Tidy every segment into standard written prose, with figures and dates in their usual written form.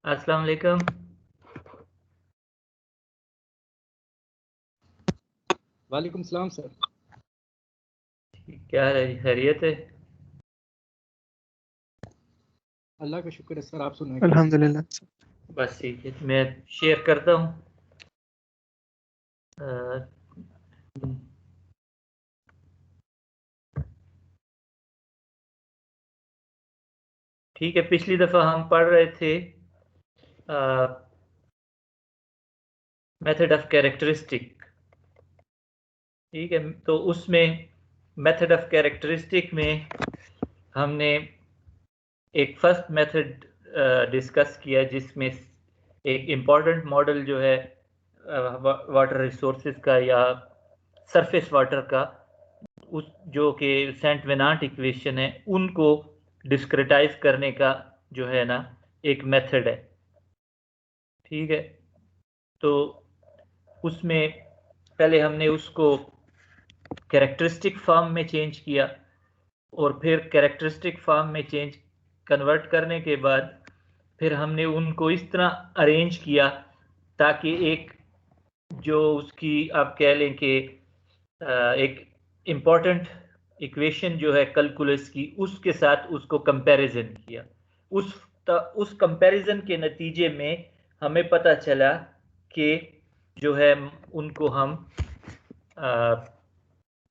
अस्सलाम वालेकुम। वालेकुम सलाम सर। क्या है, खैरियत है? अल्लाह का शुक्र है सर, आप सुनाएं। अल्हम्दुलिल्लाह। बस ठीक है, मैं शेयर करता हूँ। ठीक है, पिछली दफ़ा हम पढ़ रहे थे मेथड ऑफ कैरेक्टरिस्टिक। ठीक है, तो उसमें मेथड ऑफ कैरेक्टरिस्टिक में हमने एक फर्स्ट मेथड डिस्कस किया जिसमें एक इम्पॉर्टेंट मॉडल जो है वाटर रिसोर्सेज का या सरफेस वाटर का, उस जो कि सेंट वेनांट इक्वेशन है, उनको डिस्क्रिटाइज करने का जो है ना एक मेथड है। ठीक है, तो उसमें पहले हमने उसको कैरेक्टरिस्टिक फॉर्म में चेंज किया और फिर कैरेक्टरिस्टिक फॉर्म में चेंज कन्वर्ट करने के बाद फिर हमने उनको इस तरह अरेंज किया ताकि एक जो उसकी आप कह लें कि एक इम्पॉर्टेंट इक्वेशन जो है कैलकुलस की, उसके साथ उसको कंपैरिजन किया। उस कंपैरिजन के नतीजे में हमें पता चला कि जो है उनको हम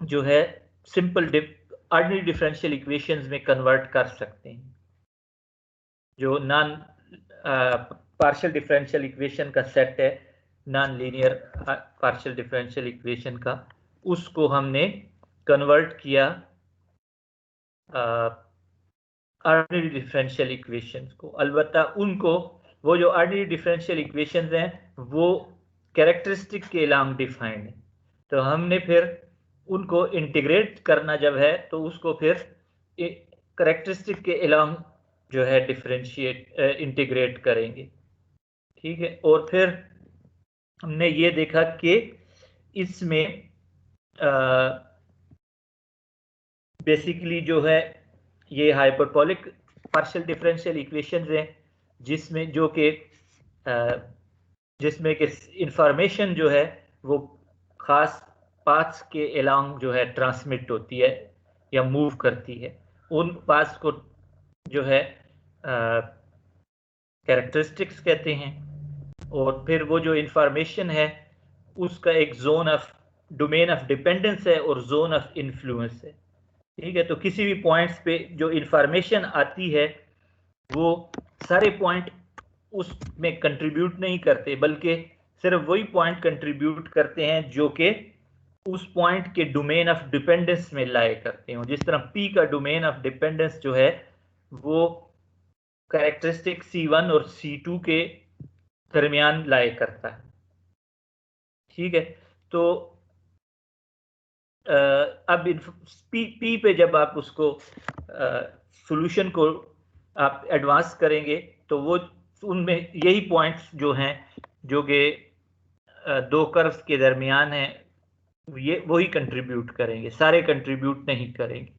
जो है सिंपल ऑर्डिनरी डिफरेंशियल इक्वेशंस में कन्वर्ट कर सकते हैं। जो नॉन पार्शियल डिफरेंशियल इक्वेशन का सेट है, non linear partial differential equation का, उसको हमने कन्वर्ट किया ऑर्डिनरी डिफरेंशियल इक्वेशंस को। अलबत्ता उनको, वो जो ऑर्डिनरी डिफरेंशियल इक्वेशंस हैं वो कैरेक्टरिस्टिक के अलोंग डिफाइंड है, तो हमने फिर उनको इंटीग्रेट करना जब है तो उसको फिर कैरेक्टरिस्टिक के अलोंग जो है डिफरेंशिएट इंटीग्रेट करेंगे। ठीक है, और फिर हमने ये देखा कि इसमें बेसिकली जो है ये हाइपरबोलिक पार्शियल डिफरेंशियल इक्वेशंस हैं जिसमें जो कि जिसमें कि इंफॉर्मेशन जो है वो खास पाथ्स के अलोंग जो है ट्रांसमिट होती है या मूव करती है। उन पाथ्स को जो है कैरेक्टरिस्टिक्स कहते हैं, और फिर वो जो इंफॉर्मेशन है उसका एक zone of domain of dependence है और जोन ऑफ इन्फ्लुएंस है। ठीक है, तो किसी भी पॉइंट्स पे जो इंफॉर्मेशन आती है वो सारे पॉइंट उसमें कंट्रीब्यूट नहीं करते, बल्कि सिर्फ वही पॉइंट कंट्रीब्यूट करते हैं जो कि उस पॉइंट के डोमेन ऑफ डिपेंडेंस में लाए करते हो। जिस तरह P का डोमेन ऑफ डिपेंडेंस जो है वो कैरेक्टरिस्टिक C1 और C2 के दरमियान लाए करता है। ठीक है, तो अब P पे जब आप उसको सॉल्यूशन को आप एडवांस करेंगे तो वो उनमें यही पॉइंट्स जो हैं जो कि दो कर्व्स के दरमियान हैं, ये वही कंट्रीब्यूट करेंगे, सारे कंट्रीब्यूट नहीं करेंगे।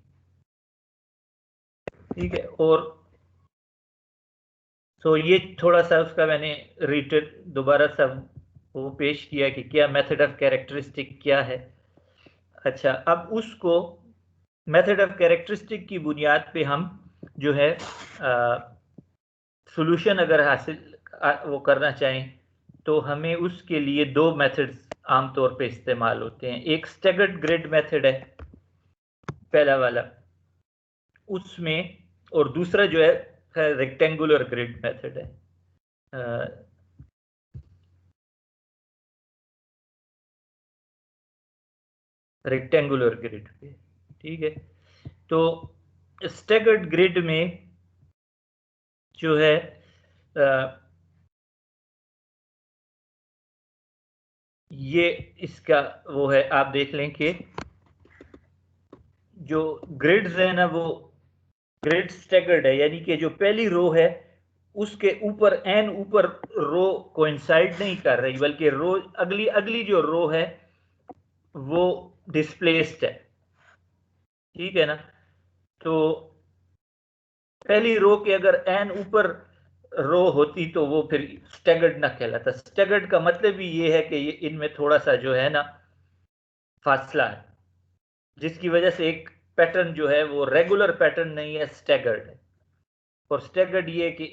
ठीक है, और तो ये थोड़ा सा उसका मैंने रिटेल दोबारा सा वो पेश किया कि क्या मेथड ऑफ कैरेक्टरिस्टिक क्या है। अच्छा, अब उसको मेथड ऑफ कैरेक्टरिस्टिक की बुनियाद पे हम जो है सॉल्यूशन अगर हासिल वो करना चाहें तो हमें उसके लिए दो मेथड्स आमतौर पे इस्तेमाल होते हैं। एक स्टैगर्ड ग्रिड मेथड है पहला वाला उसमें, और दूसरा जो है रेक्टेंगुलर ग्रिड मेथड है। रेक्टेंगुलर ग्रिड पे, ठीक है, तो स्टैगर्ड ग्रिड में जो है ये इसका वो है, आप देख लें कि जो ग्रिड्स है ना वो ग्रिड स्टैगर्ड है, यानी कि जो पहली रो है उसके ऊपर एन ऊपर रो कोइंसाइड नहीं कर रही, बल्कि रो अगली अगली जो रो है वो डिस्प्लेस्ड है। ठीक है ना, तो पहली रो के अगर एन ऊपर रो होती तो वो फिर स्टैगर्ड ना कहलाता। स्टैगर्ड का मतलब ही ये है कि ये इनमें थोड़ा सा जो है ना फासला है, जिसकी वजह से एक पैटर्न जो है वो रेगुलर पैटर्न नहीं है, स्टैगर्ड है। और स्टैगर्ड ये कि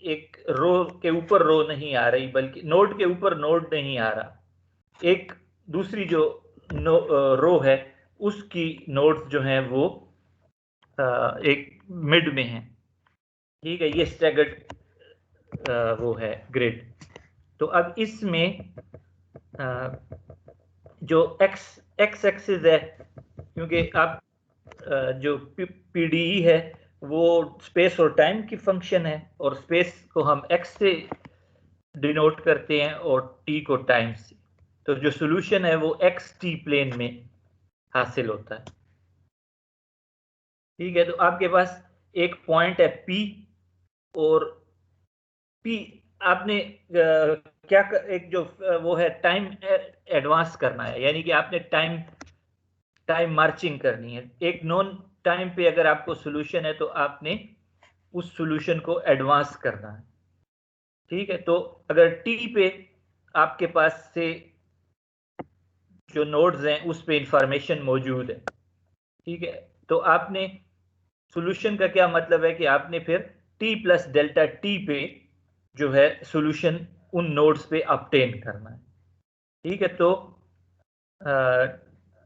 एक रो के ऊपर रो नहीं आ रही, बल्कि नोड के ऊपर नोड नहीं आ रहा, एक दूसरी जो रो है उसकी नोड्स जो हैं वो एक मिड में है। ठीक है, ये स्टैगर्ड वो है ग्रिड। तो अब इसमें जो एक्स एक्सिस है, क्योंकि अब जो पीडीई है वो स्पेस और टाइम की फंक्शन है, और स्पेस को हम एक्स से डिनोट करते हैं और टी को टाइम से। तो जो सॉल्यूशन है वो एक्स टी प्लेन में हासिल होता है। ठीक है, तो आपके पास एक पॉइंट है पी, और पी आपने क्या एक जो वो है टाइम एडवांस करना है, यानी कि आपने टाइम मार्चिंग करनी है। एक नॉन टाइम पे अगर आपको सॉल्यूशन है तो आपने उस सॉल्यूशन को एडवांस करना है। ठीक है, तो अगर टी पे आपके पास से जो नोड्स हैं उस पे इंफॉर्मेशन मौजूद है, ठीक है, तो आपने सॉल्यूशन का क्या मतलब है कि आपने फिर टी प्लस डेल्टा टी पे जो है सॉल्यूशन उन नोड्स पे ऑब्टेन करना है। ठीक है, तो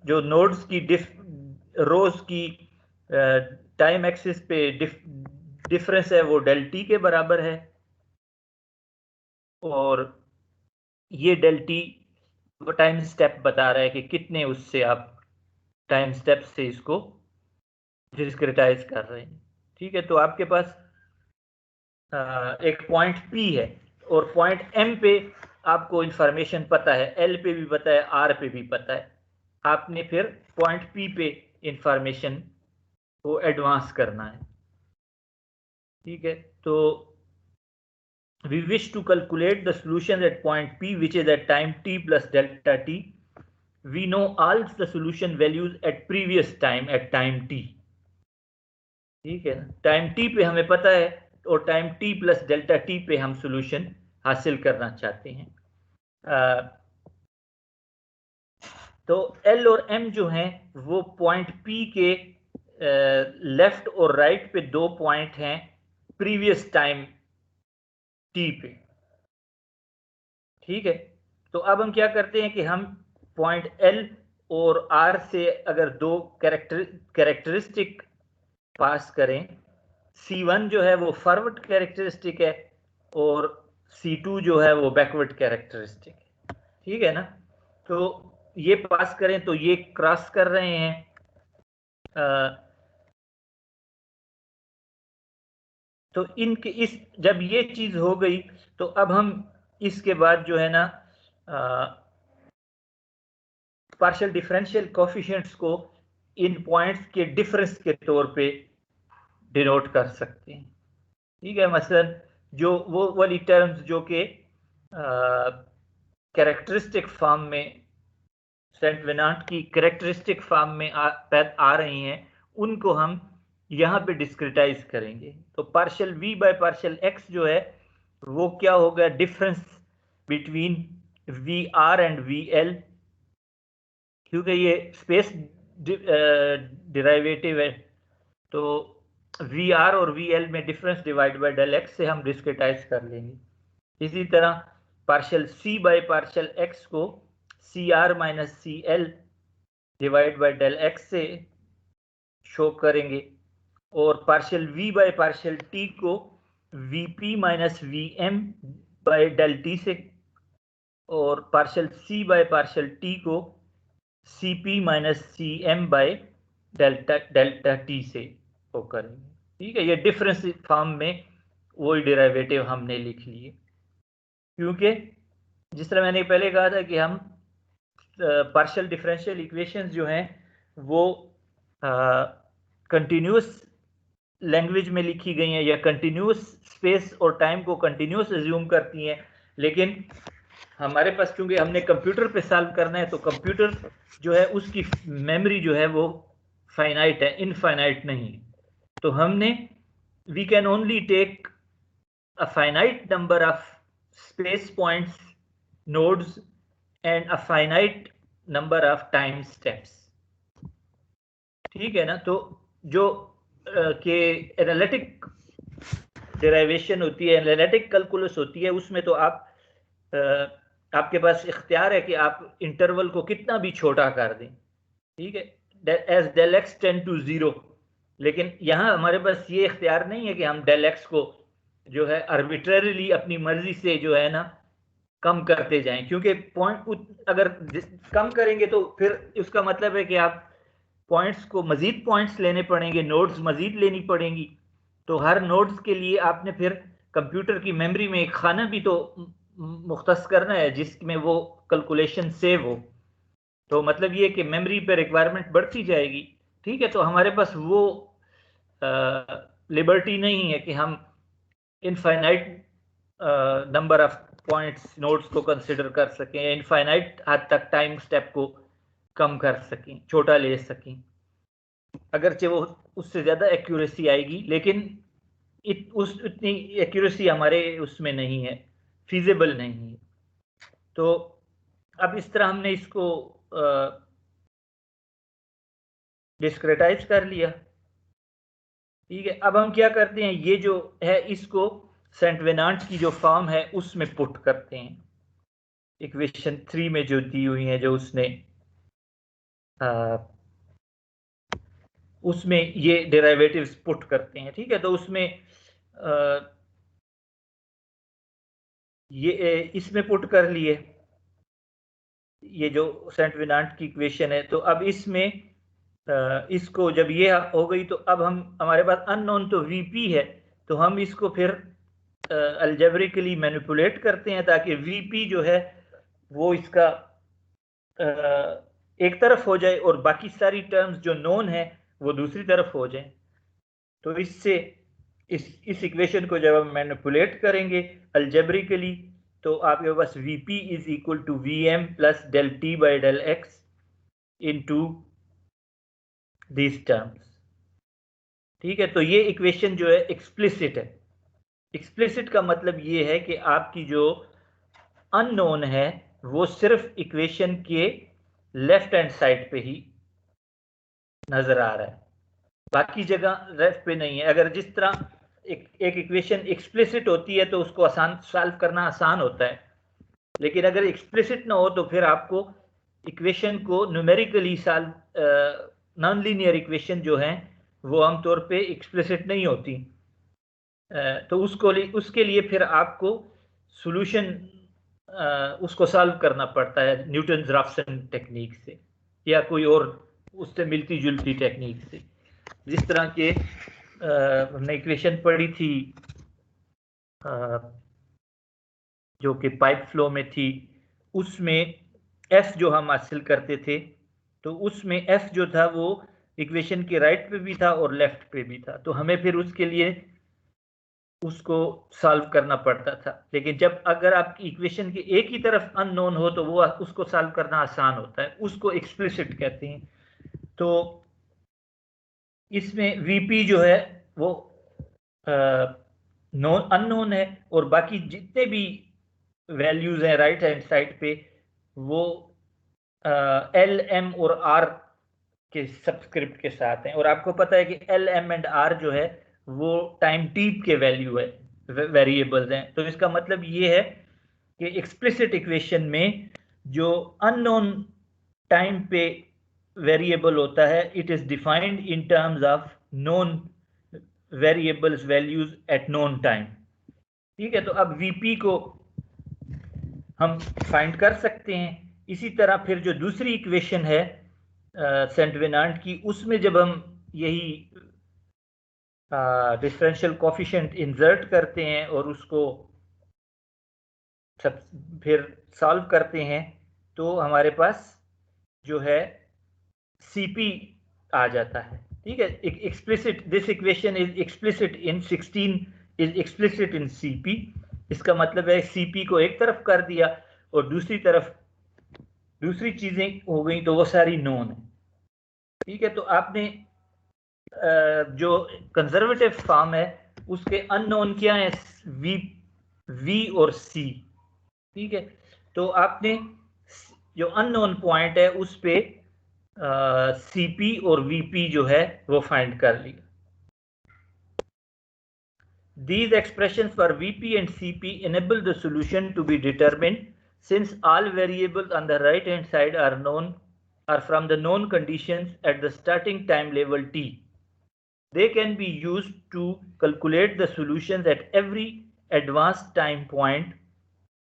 जो नोड्स की रोज की टाइम एक्सिस पे डिफरेंस है वो डेल टी के बराबर है, और ये डेल टी वो टाइम स्टेप बता रहा है कि कितने उससे आप टाइम स्टेप से इसको डिस्क्रिटाइज कर रहे हैं। ठीक है, तो आपके पास एक पॉइंट P है, और पॉइंट M पे आपको इंफॉर्मेशन पता है, L पे भी पता है, R पे भी पता है। आपने फिर पॉइंट P पे इंफॉर्मेशन को एडवांस करना है। ठीक है, तो we wish to calculate the solution at point P, which is at time t plus delta t. We know all the solution values at previous time at time t. ठीक है, time T पे हमें पता है, और time T plus delta T पे हम solution हासिल करना चाहते हैं। तो एल और एम जो हैं वो पॉइंट पी के लेफ्ट और राइट पे दो पॉइंट हैं प्रीवियस टाइम टी पे। ठीक है, तो अब हम क्या करते हैं कि हम पॉइंट एल और आर से अगर दो कैरेक्टरिस्टिक पास करें, C1 जो है वो फॉरवर्ड कैरेक्टरिस्टिक है, और C2 जो है वो बैकवर्ड कैरेक्टरिस्टिक है। ठीक है ना, तो ये पास करें तो ये क्रॉस कर रहे हैं। तो इनके इस जब ये चीज हो गई तो अब हम इसके बाद जो है ना पार्शियल डिफरेंशियल कोफिशिएंट्स को इन पॉइंट्स के डिफरेंस के तौर पे डिनोट कर सकते हैं। ठीक है, मसलन जो वो वाली टर्म्स जो कि कैरेक्टरिस्टिक फॉर्म में सेंट वेनांट की कैरेक्टरिस्टिक फॉर्म में आ रही हैं, उनको हम यहाँ पे डिस्क्रिटाइज करेंगे। तो partial v by partial x जो है वो क्या होगा, difference between v r and v l, क्योंकि ये स्पेस डिराइवेटिव है, तो वी आर और वी एल में difference divide by del x से हम डिस्क्रिटाइज कर लेंगे। इसी तरह partial c by partial x को c r minus c l divide by del x से शो करेंगे, और partial v by partial t को we p minus v m by del t से, और partial c by partial t को c p minus c m by delta t से वो करेंगे। ठीक है, ये डिफरेंस फॉर्म में वही डेरिवेटिव हमने लिख लिए, क्योंकि जिस तरह मैंने पहले कहा था कि हम पार्शियल डिफरेंशियल इक्वेशंस जो हैं वो कंटिन्यूस लैंग्वेज में लिखी गई हैं, या कंटिन्यूस स्पेस और टाइम को कंटिन्यूस एज्यूम करती हैं, लेकिन हमारे पास चूंकि हमने कंप्यूटर पे सॉल्व करना है, तो कंप्यूटर जो है उसकी मेमोरी जो है वो फाइनाइट है, इनफाइनाइट नहीं। तो हमने we can only take a finite number of space points, nodes, and a finite number of time steps. ठीक है ना? तो जो के एनालिटिक डेरिवेशन होती है, एनालिटिक कैलकुलस होती है, उसमें तो आपके पास इख्तियार है कि आप इंटरवल को कितना भी छोटा कर दें, ठीक है, as del x tend to 0। लेकिन यहाँ हमारे पास ये इख्तियार नहीं है कि हम डेल एक्स को जो है आर्बिट्रेरीली अपनी मर्जी से जो है ना कम करते जाएं, क्योंकि पॉइंट अगर कम करेंगे तो फिर उसका मतलब है कि आप पॉइंट्स को मजीद पॉइंट्स लेने पड़ेंगे, नोड्स मजीद लेनी पड़ेंगी। तो हर नोड्स के लिए आपने फिर कंप्यूटर की मेमोरी में एक खाना भी तो मुख्तस करना है जिसमें वो कैलकुलेशन सेव हो। तो मतलब ये कि मेमोरी पे रिक्वायरमेंट बढ़ती जाएगी, ठीक है। तो हमारे पास वो लिबर्टी नहीं है कि हम infinite number of points nodes को कंसिडर कर सकें, इनफाइनाइट हद तक टाइम स्टेप को कम कर सकें, छोटा ले सकें। अगरचे वो उससे ज़्यादा एक्यूरेसी आएगी, लेकिन उतनी एक्यूरेसी हमारे उसमें नहीं है, फीजिबल नहीं है। तो अब इस तरह हमने इसको डिस्क्रेटाइज कर लिया, ठीक है। अब हम क्या करते हैं, ये जो है इसको सेंट वेनांट की जो फॉर्म है उसमें पुट करते हैं, इक्वेशन 3 में जो दी हुई है, जो उसने उसमें ये डेरिवेटिव्स पुट करते हैं, ठीक है। तो उसमें ये इसमें पुट कर लिए ये जो सेंट वेनांट की इक्वेशन है। तो अब इसमें इसको जब ये हो गई तो अब हमारे पास अननोन तो वीपी है, तो हम इसको फिर अलजेब्रिकली मैनिपुलेट करते हैं ताकि वीपी जो है वो इसका एक तरफ हो जाए और बाकी सारी टर्म्स जो नोन है वो दूसरी तरफ हो जाए। तो इससे इस इक्वेशन को जब हम मैनिपुलेट करेंगे अलजेब्रिकली, तो आपके पास VP is equal to V M plus del T by del X into these terms, ठीक है। तो ये इक्वेशन जो है एक्सप्लिसिट है। एक्सप्लिसिट का मतलब ये है कि आपकी जो अननोन है वो सिर्फ इक्वेशन के लेफ्ट हैंड साइड पे ही नजर आ रहा है, बाकी जगह लेफ्ट पे नहीं है। अगर जिस तरह एक इक्वेशन एक्सप्लिसिट होती है तो उसको आसान सॉल्व करना आसान होता है, लेकिन अगर एक्सप्लिसिट ना हो तो फिर आपको इक्वेशन को numerically solve, non linear equation जो है वो आमतौर पे एक्सप्लिसिट नहीं होती, तो उसके लिए फिर आपको सॉल्यूशन उसको सॉल्व करना पड़ता है न्यूटन राफसन टेक्निक से या कोई और उससे मिलती जुलती टेक्निक से। जिस तरह के हमने इक्वेशन पढ़ी थी जो कि पाइप फ्लो में थी, उसमें एफ जो हम हासिल करते थे, तो उसमें एफ जो था वो इक्वेशन के राइट पे भी था और लेफ्ट पे भी था, तो हमें फिर उसके लिए उसको सॉल्व करना पड़ता था। लेकिन जब अगर आपकी इक्वेशन की एक ही तरफ अननोन हो तो वो उसको सॉल्व करना आसान होता है, उसको एक्सप्लिसिट कहते हैं। तो इसमें वीपी जो है वो नोन अननोन है और बाकी जितने भी वैल्यूज हैं राइट हैंड साइड पे वो एल एम और आर के सबस्क्रिप्ट के साथ हैं। और आपको पता है कि एल एम एंड आर जो है वो टाइम टी के वैल्यू है, वेरिएबल्स हैं। तो इसका मतलब ये है कि एक्सप्लिसिट इक्वेशन में जो अननोन टाइम पे वेरिएबल होता है it is defined in terms of known variables values at known time, ठीक है। तो अब वीपी को हम फाइंड कर सकते हैं। इसी तरह फिर जो दूसरी इक्वेशन है सेंट वेनांट की, उसमें जब हम यही डिफरेंशियल कोफिशिएंट इंसर्ट करते हैं और उसको फिर सॉल्व करते हैं तो हमारे पास जो है सीपी आ जाता है, ठीक है। Explicit this equation is explicit in 16 is explicit in CP. इसका मतलब है सीपी को एक तरफ कर दिया और दूसरी तरफ दूसरी चीजें हो गई तो वो सारी नोन है, ठीक है। तो आपने जो कंजर्वेटिव फॉर्म है उसके अननोन क्या है, वी और सी। ठीक है, तो आपने जो अननोन पॉइंट है उस पे सीपी और वीपी जो है वो फाइंड कर लिया। These expressions for VP and CP enable the solution to be determined since all variables on the right hand side are from the known conditions at the starting time level t. They can be used to calculate the solutions at every advanced time point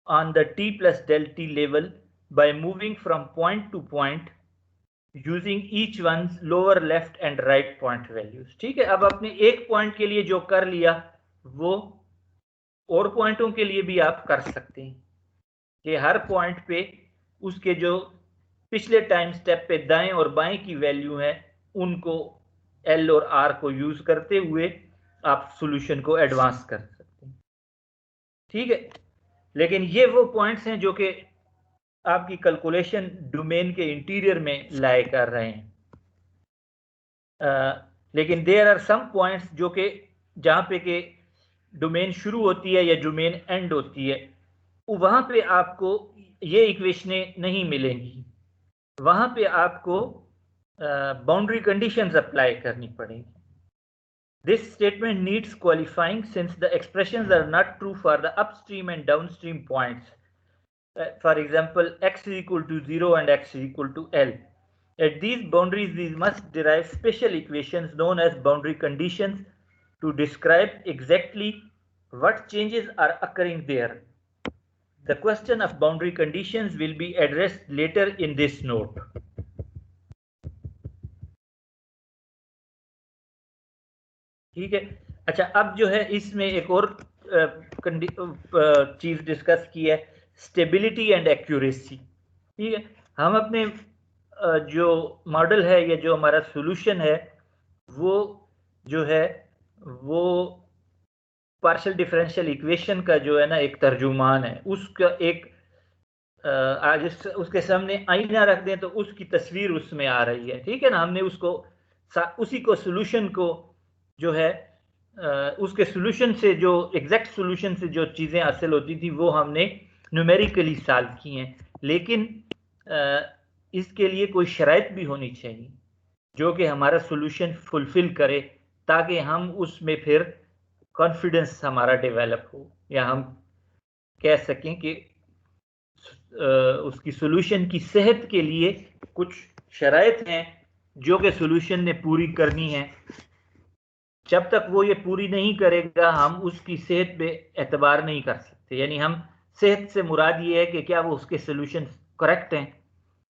on the t plus del t level by moving from point to point using each one's lower left and right point values। ठीक है, अब आपने एक point के लिए जो कर लिया वो और पॉइंटों के लिए भी आप कर सकते हैं कि हर पॉइंट पे उसके जो पिछले टाइम स्टेप पे दाएं और बाएं की वैल्यू है उनको एल और आर को यूज करते हुए आप सॉल्यूशन को एडवांस कर सकते हैं। ठीक है, लेकिन ये वो पॉइंट्स हैं जो कि आपकी कैलकुलेशन डोमेन के इंटीरियर में लाए कर रहे हैं। लेकिन देयर आर सम पॉइंट्स जो कि जहां पे के डोमेन शुरू होती है या डोमेन एंड होती है, वहां पे आपको ये इक्वेशनें नहीं मिलेंगी, वहां पे आपको बाउंड्री कंडीशंस अप्लाई करनी पड़ेगी। This statement needs qualifying since the expressions are not true for the upstream and downstream points. For example, x is equal to 0 and x is equal to L. At these boundaries, we must derive special equations known as boundary conditions to describe exactly what changes are occurring there. The question of boundary conditions will be addressed later in this note. ठीक है, अच्छा, अब जो है इसमें एक और चीज डिस्कस की है, स्टेबिलिटी एंड एक्यूरेसी। ठीक है, हम अपने जो मॉडल है या जो हमारा सॉल्यूशन है वो जो है वो पार्शियल डिफरेंशियल इक्वेशन का जो है ना एक तर्जुमान है, उसका एक आज उसके सामने आईना रख दें तो उसकी तस्वीर उसमें आ रही है। ठीक है ना, हमने उसको उसी को सॉल्यूशन को जो है उसके सॉल्यूशन से जो एग्जैक्ट सॉल्यूशन से जो चीज़ें हासिल होती थी वो हमने न्यूमेरिकली सॉल्व की हैं, लेकिन इसके लिए कोई शराइत भी होनी चाहिए जो कि हमारा सॉल्यूशन फुलफिल करे, ताकि हम उसमें फिर कॉन्फिडेंस हमारा डेवलप हो या हम कह सकें कि उसकी सॉल्यूशन की सेहत के लिए कुछ शराइत हैं जो कि सॉल्यूशन ने पूरी करनी है। जब तक वो ये पूरी नहीं करेगा हम उसकी सेहत पे एतबार नहीं कर सकते। यानी हम सेहत से मुराद ये है कि क्या वो उसके सॉल्यूशन करेक्ट हैं।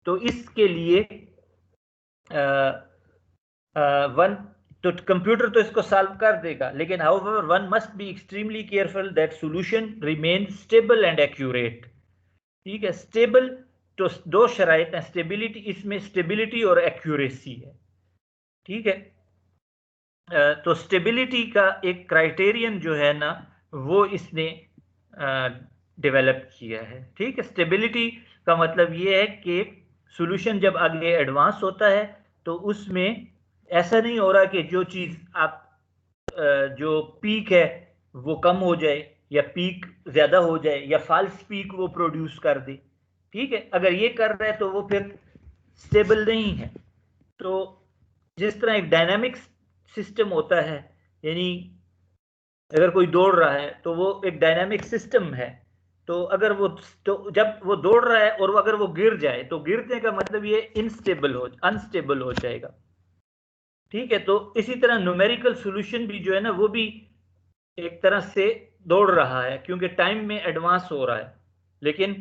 तो इसके लिए तो कंप्यूटर तो इसको सॉल्व कर देगा, लेकिन however one must be extremely careful that solution remain stable and accurate. ठीक है, स्टेबल तो दो शराइत हैं, स्टेबिलिटी, इसमें स्टेबिलिटी और एक्यूरेसी है। ठीक है, तो स्टेबिलिटी का एक क्राइटेरियन जो है ना वो इसने डेवलप किया है। ठीक है, स्टेबिलिटी का मतलब ये है कि सॉल्यूशन जब आगे एडवांस होता है तो उसमें ऐसा नहीं हो रहा कि जो चीज़ आप जो पीक है वो कम हो जाए या पीक ज़्यादा हो जाए या फॉल्स पीक वो प्रोड्यूस कर दे। ठीक है, अगर ये कर रहा है तो वो फिर स्टेबल नहीं है। तो जिस तरह एक डायनामिक सिस्टम होता है, यानी अगर कोई दौड़ रहा है तो वो एक डायनामिक सिस्टम है, तो अगर वो तो जब वो दौड़ रहा है और अगर वो गिर जाए तो गिरने का मतलब ये अनस्टेबल हो जाएगा। ठीक है, तो इसी तरह न्यूमेरिकल सॉल्यूशन भी जो है ना वो भी एक तरह से दौड़ रहा है क्योंकि टाइम में एडवांस हो रहा है, लेकिन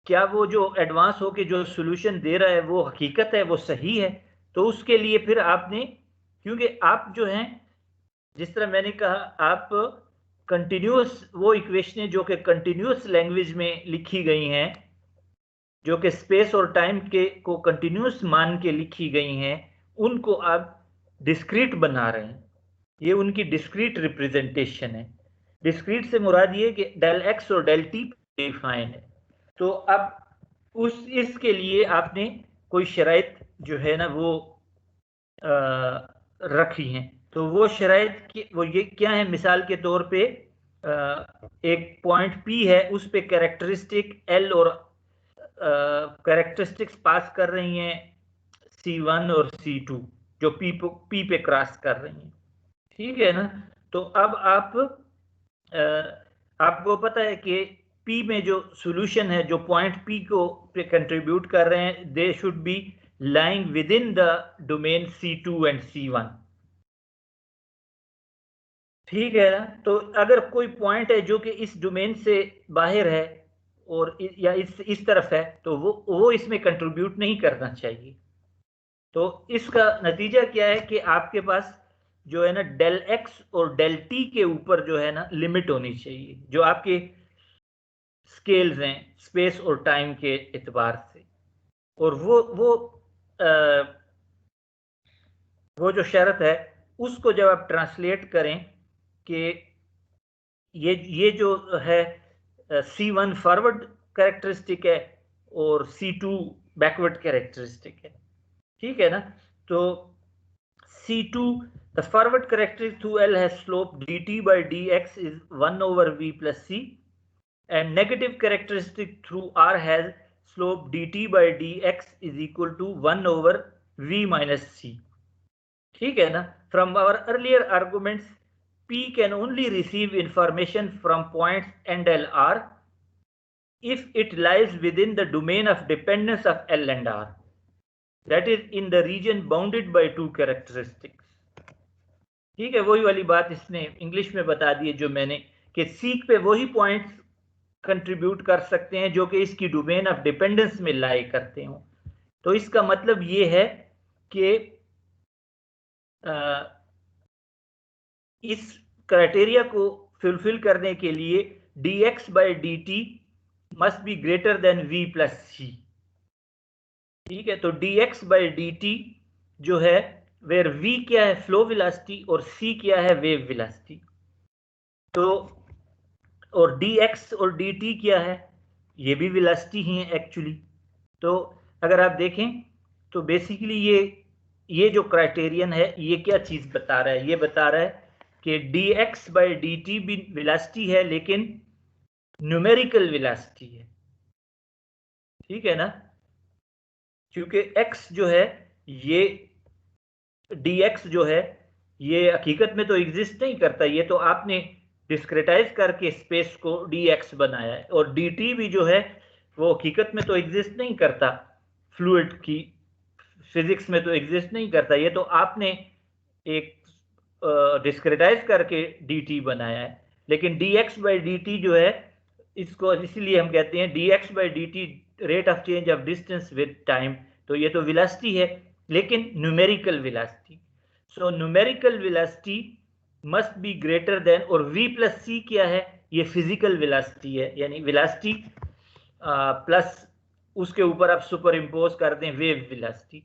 क्या वो जो एडवांस होके जो सॉल्यूशन दे रहा है वो हकीकत है, वो सही है? तो उसके लिए फिर आपने, क्योंकि आप जो हैं जिस तरह मैंने कहा आप कंटिन्यूस वो इक्वेशनें जो कि कंटिन्यूस लैंग्वेज में लिखी गई हैं, जो कि स्पेस और टाइम के को कंटिन्यूस मान के लिखी गई हैं, उनको आप डिस्क्रीट बना रहे हैं। ये उनकी डिस्क्रीट रिप्रेजेंटेशन है। डिस्क्रीट से मुराद ये कि डेल एक्स और डेल टी डिफाइन है। तो अब इसके लिए आपने कोई शराइत जो है ना वो रखी हैं। तो वो शराइत वो ये क्या है, मिसाल के तौर पे एक पॉइंट P है, उस पे कैरेक्टरिस्टिक L और कैरेक्टरिस्टिक्स पास कर रही हैं C1 और C2 जो P पे क्रॉस कर रही हैं, ठीक है ना। तो अब आपको पता है कि P में जो सॉल्यूशन है, जो पॉइंट P को पे कंट्रीब्यूट कर रहे हैं, they should be lying with in the domain C2 and C1, ठीक है ना। तो अगर कोई पॉइंट है जो कि इस डोमेन से बाहर है और या इस तरफ है, तो वो इसमें कंट्रीब्यूट नहीं करना चाहिए। तो इसका नतीजा क्या है कि आपके पास जो है ना डेल एक्स और डेल टी के ऊपर जो है ना लिमिट होनी चाहिए, जो आपके स्केल्स हैं स्पेस और टाइम के एतबार से। और वो जो शर्त है उसको जब आप ट्रांसलेट करें कि ये जो है C1 फॉरवर्ड कैरेक्टरिस्टिक है और C2 बैकवर्ड कैरेक्टरिस्टिक है, ठीक है ना। तो C2, the forward characteristic through L has slope dt by dx is 1 over v plus c, and negative characteristic through R has slope dt by dx is equal to 1 over v minus c, ठीक है ना। From our earlier arguments, P can only receive information from points N L R if it lies within the domain of dependence of L and R, that is in the region bounded by two characteristics, ठीक है। वही वाली बात इसने English में बता दी है जो मैंने, कि सीक पे वही पॉइंट्स कंट्रीब्यूट कर सकते हैं जो कि इसकी डोमेन ऑफ डिपेंडेंस में लाई करते हो। तो इसका मतलब ये है कि इस क्राइटेरिया को फुलफिल करने के लिए dx by dt must be greater than v plus C, ठीक है। तो dx by dt जो है, वेयर v क्या है फ्लो वेलोसिटी और c क्या है वेव वेलोसिटी, तो और dx और dt क्या है, ये भी वेलोसिटी ही है एक्चुअली। तो अगर आप देखें तो बेसिकली ये जो क्राइटेरियन है ये क्या चीज बता रहा है, ये बता रहा है कि dx by dt भी वेलोसिटी है लेकिन न्यूमेरिकल वेलोसिटी है, ठीक है ना। क्योंकि x जो है ये dx जो है ये हकीकत में तो एग्जिस्ट नहीं करता, ये तो आपने डिस्क्रेटाइज करके स्पेस को dx बनाया है, और dt भी जो है वो हकीकत में तो एग्जिस्ट नहीं करता, फ्लूइड की फिजिक्स में तो एग्जिस्ट नहीं करता, ये तो आपने एक डिस्क्रेटाइज करके dt बनाया है। लेकिन dx by dt जो है, इसको इसीलिए हम कहते हैं dx by dt rate of change of distance with time, तो ये तो वेलोसिटी है लेकिन numerical velocity. So numerical velocity must be greater then, और v प्लस c क्या है, ये फिजिकल वेलोसिटी है, यानी वेलोसिटी प्लस उसके ऊपर आप सुपर इम्पोज कर दें वेव वेलोसिटी।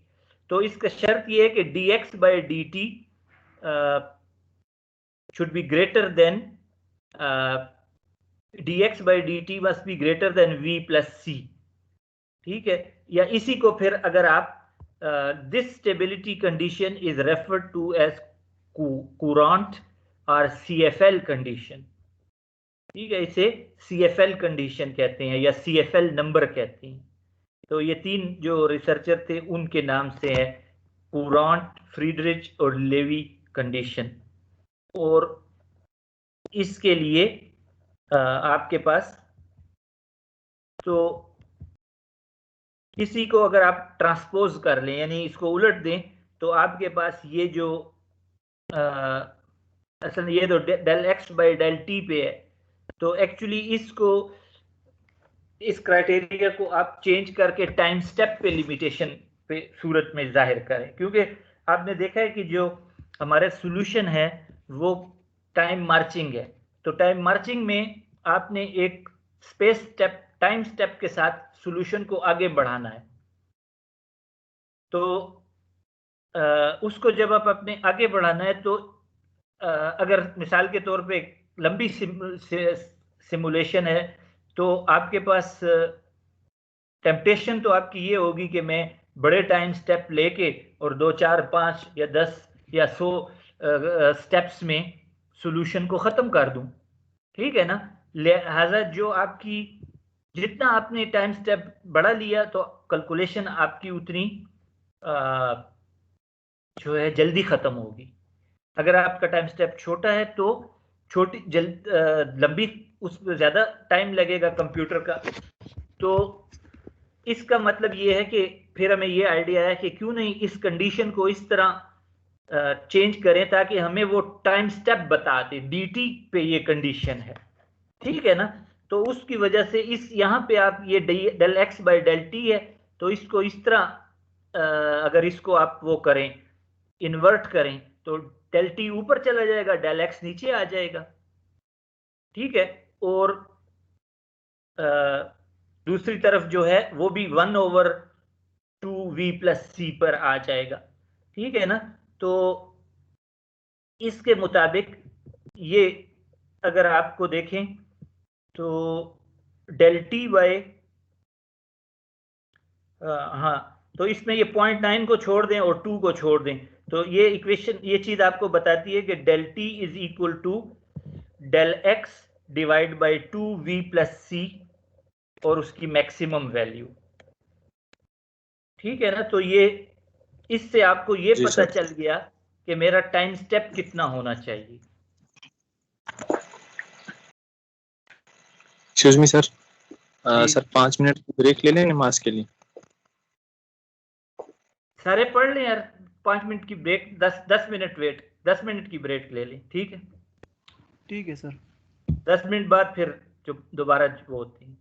तो इसका शर्त ये है कि dx by dt should be greater than dx by dt must be greater than v plus c, ठीक है। या इसी को फिर अगर आप this stability condition is referred to as Courant और CFL कंडीशन, ठीक है। इसे CFL कंडीशन कहते हैं या CFL नंबर कहते हैं। तो ये तीन जो रिसर्चर थे उनके नाम से है, कूरांट, फ्रीडरिच और लेवी कंडीशन। और इसके लिए आपके पास तो किसी को अगर आप ट्रांसपोज कर लें यानी इसको उलट दें, तो आपके पास ये जो असल ये तो del x by del t पे है, तो एक्चुअली इसको इस क्राइटेरिया को आप चेंज करके टाइम स्टेप पे लिमिटेशन पे सूरत में जाहिर करें, क्योंकि आपने देखा है कि जो हमारा सॉल्यूशन है वो टाइम मार्चिंग है। तो टाइम मार्चिंग में आपने एक स्पेस स्टेप टाइम स्टेप के साथ सॉल्यूशन को आगे बढ़ाना है। तो उसको जब आप अपने आगे बढ़ाना है तो अगर मिसाल के तौर पे लंबी सिमुलेशन है तो आपके पास टेम्पटेशन तो आपकी ये होगी कि मैं बड़े टाइम स्टेप लेके और 2, 4, 5 या 10 या 100 स्टेप्स में सॉल्यूशन को ख़त्म कर दूं, ठीक है ना। लिहाजा जो आपकी जितना आपने टाइम स्टेप बड़ा लिया तो कैलकुलेशन आपकी उतनी जो है जल्दी ख़त्म होगी। अगर आपका टाइम स्टेप छोटा है तो छोटी लंबी उस पर ज़्यादा टाइम लगेगा कंप्यूटर का। तो इसका मतलब ये है कि फिर हमें ये आइडिया है कि क्यों नहीं इस कंडीशन को इस तरह चेंज करें ताकि हमें वो टाइम स्टेप बता दे, dt पे ये कंडीशन है, ठीक है ना। तो उसकी वजह से इस यहाँ पे आप ये del x by del t है, तो इसको इस तरह अगर इसको आप वो करें, इन्वर्ट करें, तो डेल टी ऊपर चला जाएगा, डेल एक्स नीचे आ जाएगा, ठीक है। और दूसरी तरफ जो है वो भी 1/2v प्लस सी पर आ जाएगा, ठीक है ना। तो इसके मुताबिक ये अगर आपको देखें तो डेल टी बाय हाँ, तो इसमें ये 0.9 को छोड़ दें और 2 को छोड़ दें, तो ये इक्वेशन ये चीज आपको बताती है कि del T is equal to del X divide by 2v plus C और उसकी मैक्सिमम वैल्यू, ठीक है ना। तो ये इससे आपको ये जी पता सर। चल गया कि मेरा टाइम स्टेप कितना होना चाहिए। एक्सक्यूज मी सर, जी सर 5 मिनट की ब्रेक ले लें नमाज के लिए। सारे पढ़ लें यार, 5 मिनट की ब्रेक, 10 मिनट वेट, 10 मिनट की ब्रेक ले लें, ठीक है। ठीक है सर। 10 मिनट बाद फिर जो दोबारा वो होती है।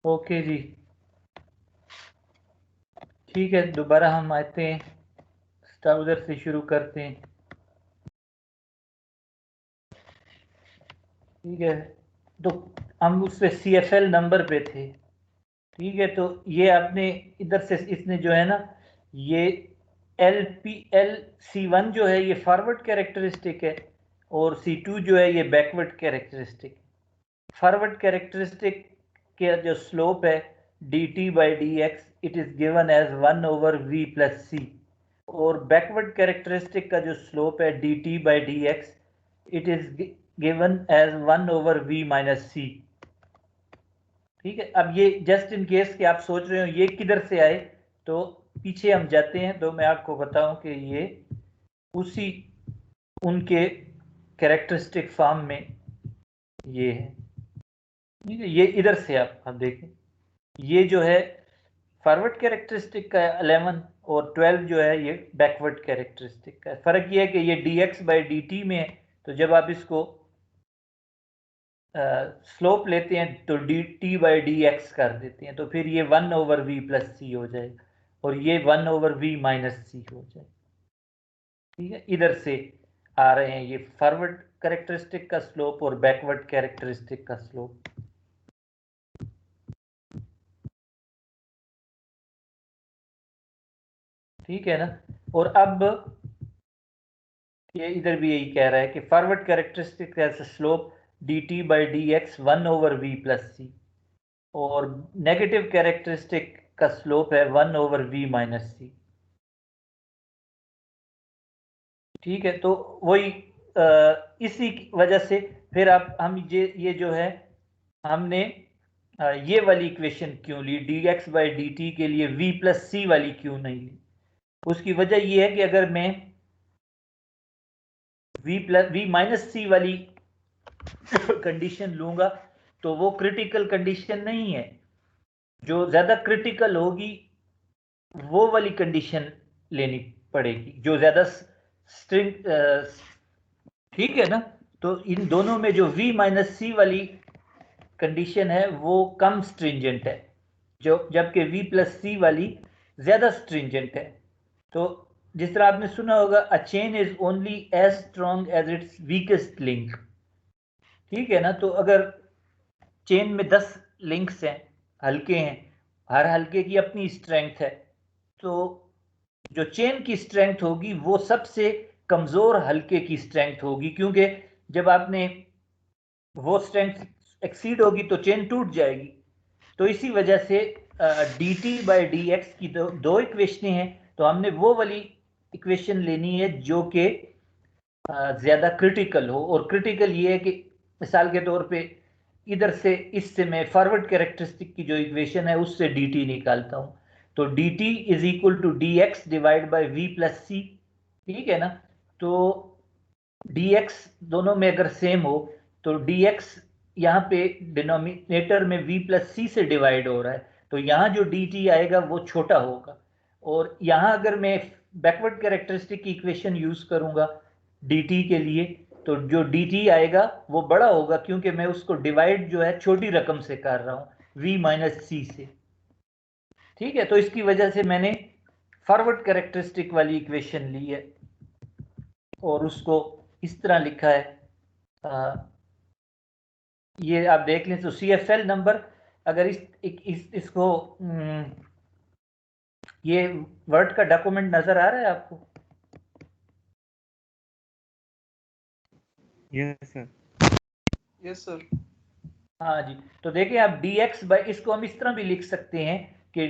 ओके जी, ठीक है, दोबारा हम आते हैं, उधर से शुरू करते हैं। ठीक है, तो हम उससे CFL नंबर पे थे। ठीक है, तो ये आपने इधर से इसने जो है ना, ये LPL C1 जो है ये फॉरवर्ड कैरेक्टरिस्टिक है, और C2 जो है ये बैकवर्ड कैरेक्टरिस्टिक। फॉरवर्ड कैरेक्टरिस्टिक के जो स्लोप है dt by D X, it is given as 1/v plus C, और बैकवर्ड कैरेक्टरिस्टिक का जो स्लोप है dt by D X, it is given as 1/v minus C. ठीक है, अब ये जस्ट इन केस कि आप सोच रहे हो ये किधर से आए, तो पीछे हम जाते हैं, तो मैं आपको बताऊं कि ये उसी उनके कैरेक्टरिस्टिक फॉर्म में ये है। ठीक है, ये इधर से आप देखें, ये जो है फॉरवर्ड कैरेक्टरिस्टिक का 11, और 12 जो है ये बैकवर्ड कैरेक्टरिस्टिक का है। फर्क ये है कि ये dx बाई dt में है, तो जब आप इसको स्लोप लेते हैं तो dt बाई डी एक्स कर देते हैं, तो फिर ये 1/v प्लस सी हो जाएगा, और ये 1/v माइनस सी हो जाएगा। ठीक है, इधर से आ रहे हैं ये फॉरवर्ड कैरेक्टरिस्टिक का स्लोप और बैकवर्ड कैरेक्टरिस्टिक का स्लोप। ठीक है ना, और अब ये इधर भी यही कह रहा है कि forward characteristic as slope dt by D X 1/v plus C, और नेगेटिव कैरेक्टरिस्टिक का स्लोप है 1/v माइनस सी। ठीक है, तो वही इसी की वजह से फिर आप हम ये जो है हमने ये वाली इक्वेशन क्यों ली, dx बाई dt के लिए v प्लस सी वाली क्यों नहीं ली। उसकी वजह ये है कि अगर मैं v माइनस सी वाली कंडीशन लूंगा तो वो क्रिटिकल कंडीशन नहीं है। जो ज्यादा क्रिटिकल होगी वो वाली कंडीशन लेनी पड़ेगी, जो ज्यादा स्ट्रिंग। ठीक है ना, तो इन दोनों में जो v माइनस सी वाली कंडीशन है वो कम स्ट्रिंजेंट है, जो जबकि v प्लस सी वाली ज्यादा स्ट्रिंजेंट है। तो जिस तरह आपने सुना होगा, a chain is only as strong as its weakest link. ठीक है ना, तो अगर चेन में 10 लिंक्स हैं, हल्के हैं, हर हल्के की अपनी स्ट्रेंथ है, तो जो चेन की स्ट्रेंथ होगी वो सबसे कमजोर हल्के की स्ट्रेंथ होगी, क्योंकि जब आपने वो स्ट्रेंथ एक्सीड होगी तो चेन टूट जाएगी। तो इसी वजह से dt बाई डी एक्स की दो इक्वेशनें हैं, तो हमने वो वाली इक्वेशन लेनी है जो कि ज्यादा क्रिटिकल हो। और क्रिटिकल ये है कि मिसाल के तौर पे इधर से इससे मैं फॉरवर्ड कैरेक्टरिस्टिक की जो इक्वेशन है उससे dt निकालता हूं, तो dt is equal to D X divide by V plus C. ठीक है ना, तो dx दोनों में अगर सेम हो तो dx यहाँ पे डिनोमिनेटर में v प्लस सी से डिवाइड हो रहा है, तो यहाँ जो dt आएगा वो छोटा होगा। और यहाँ अगर मैं बैकवर्ड कैरेक्टरिस्टिक की इक्वेशन यूज करूंगा dt के लिए, तो जो dt आएगा वो बड़ा होगा, क्योंकि मैं उसको डिवाइड जो है छोटी रकम से कर रहा हूँ v माइनस सी से। ठीक है, तो इसकी वजह से मैंने फॉरवर्ड कैरेक्टरिस्टिक वाली इक्वेशन ली है और उसको इस तरह लिखा है। ये आप देख लें, तो CFL नंबर अगर इसको ये वर्ड का डॉक्यूमेंट नजर आ रहा है आपको? Yes sir. Yes sir. हाँ जी, तो देखिए आप dx बाई, इसको हम इस तरह भी लिख सकते हैं कि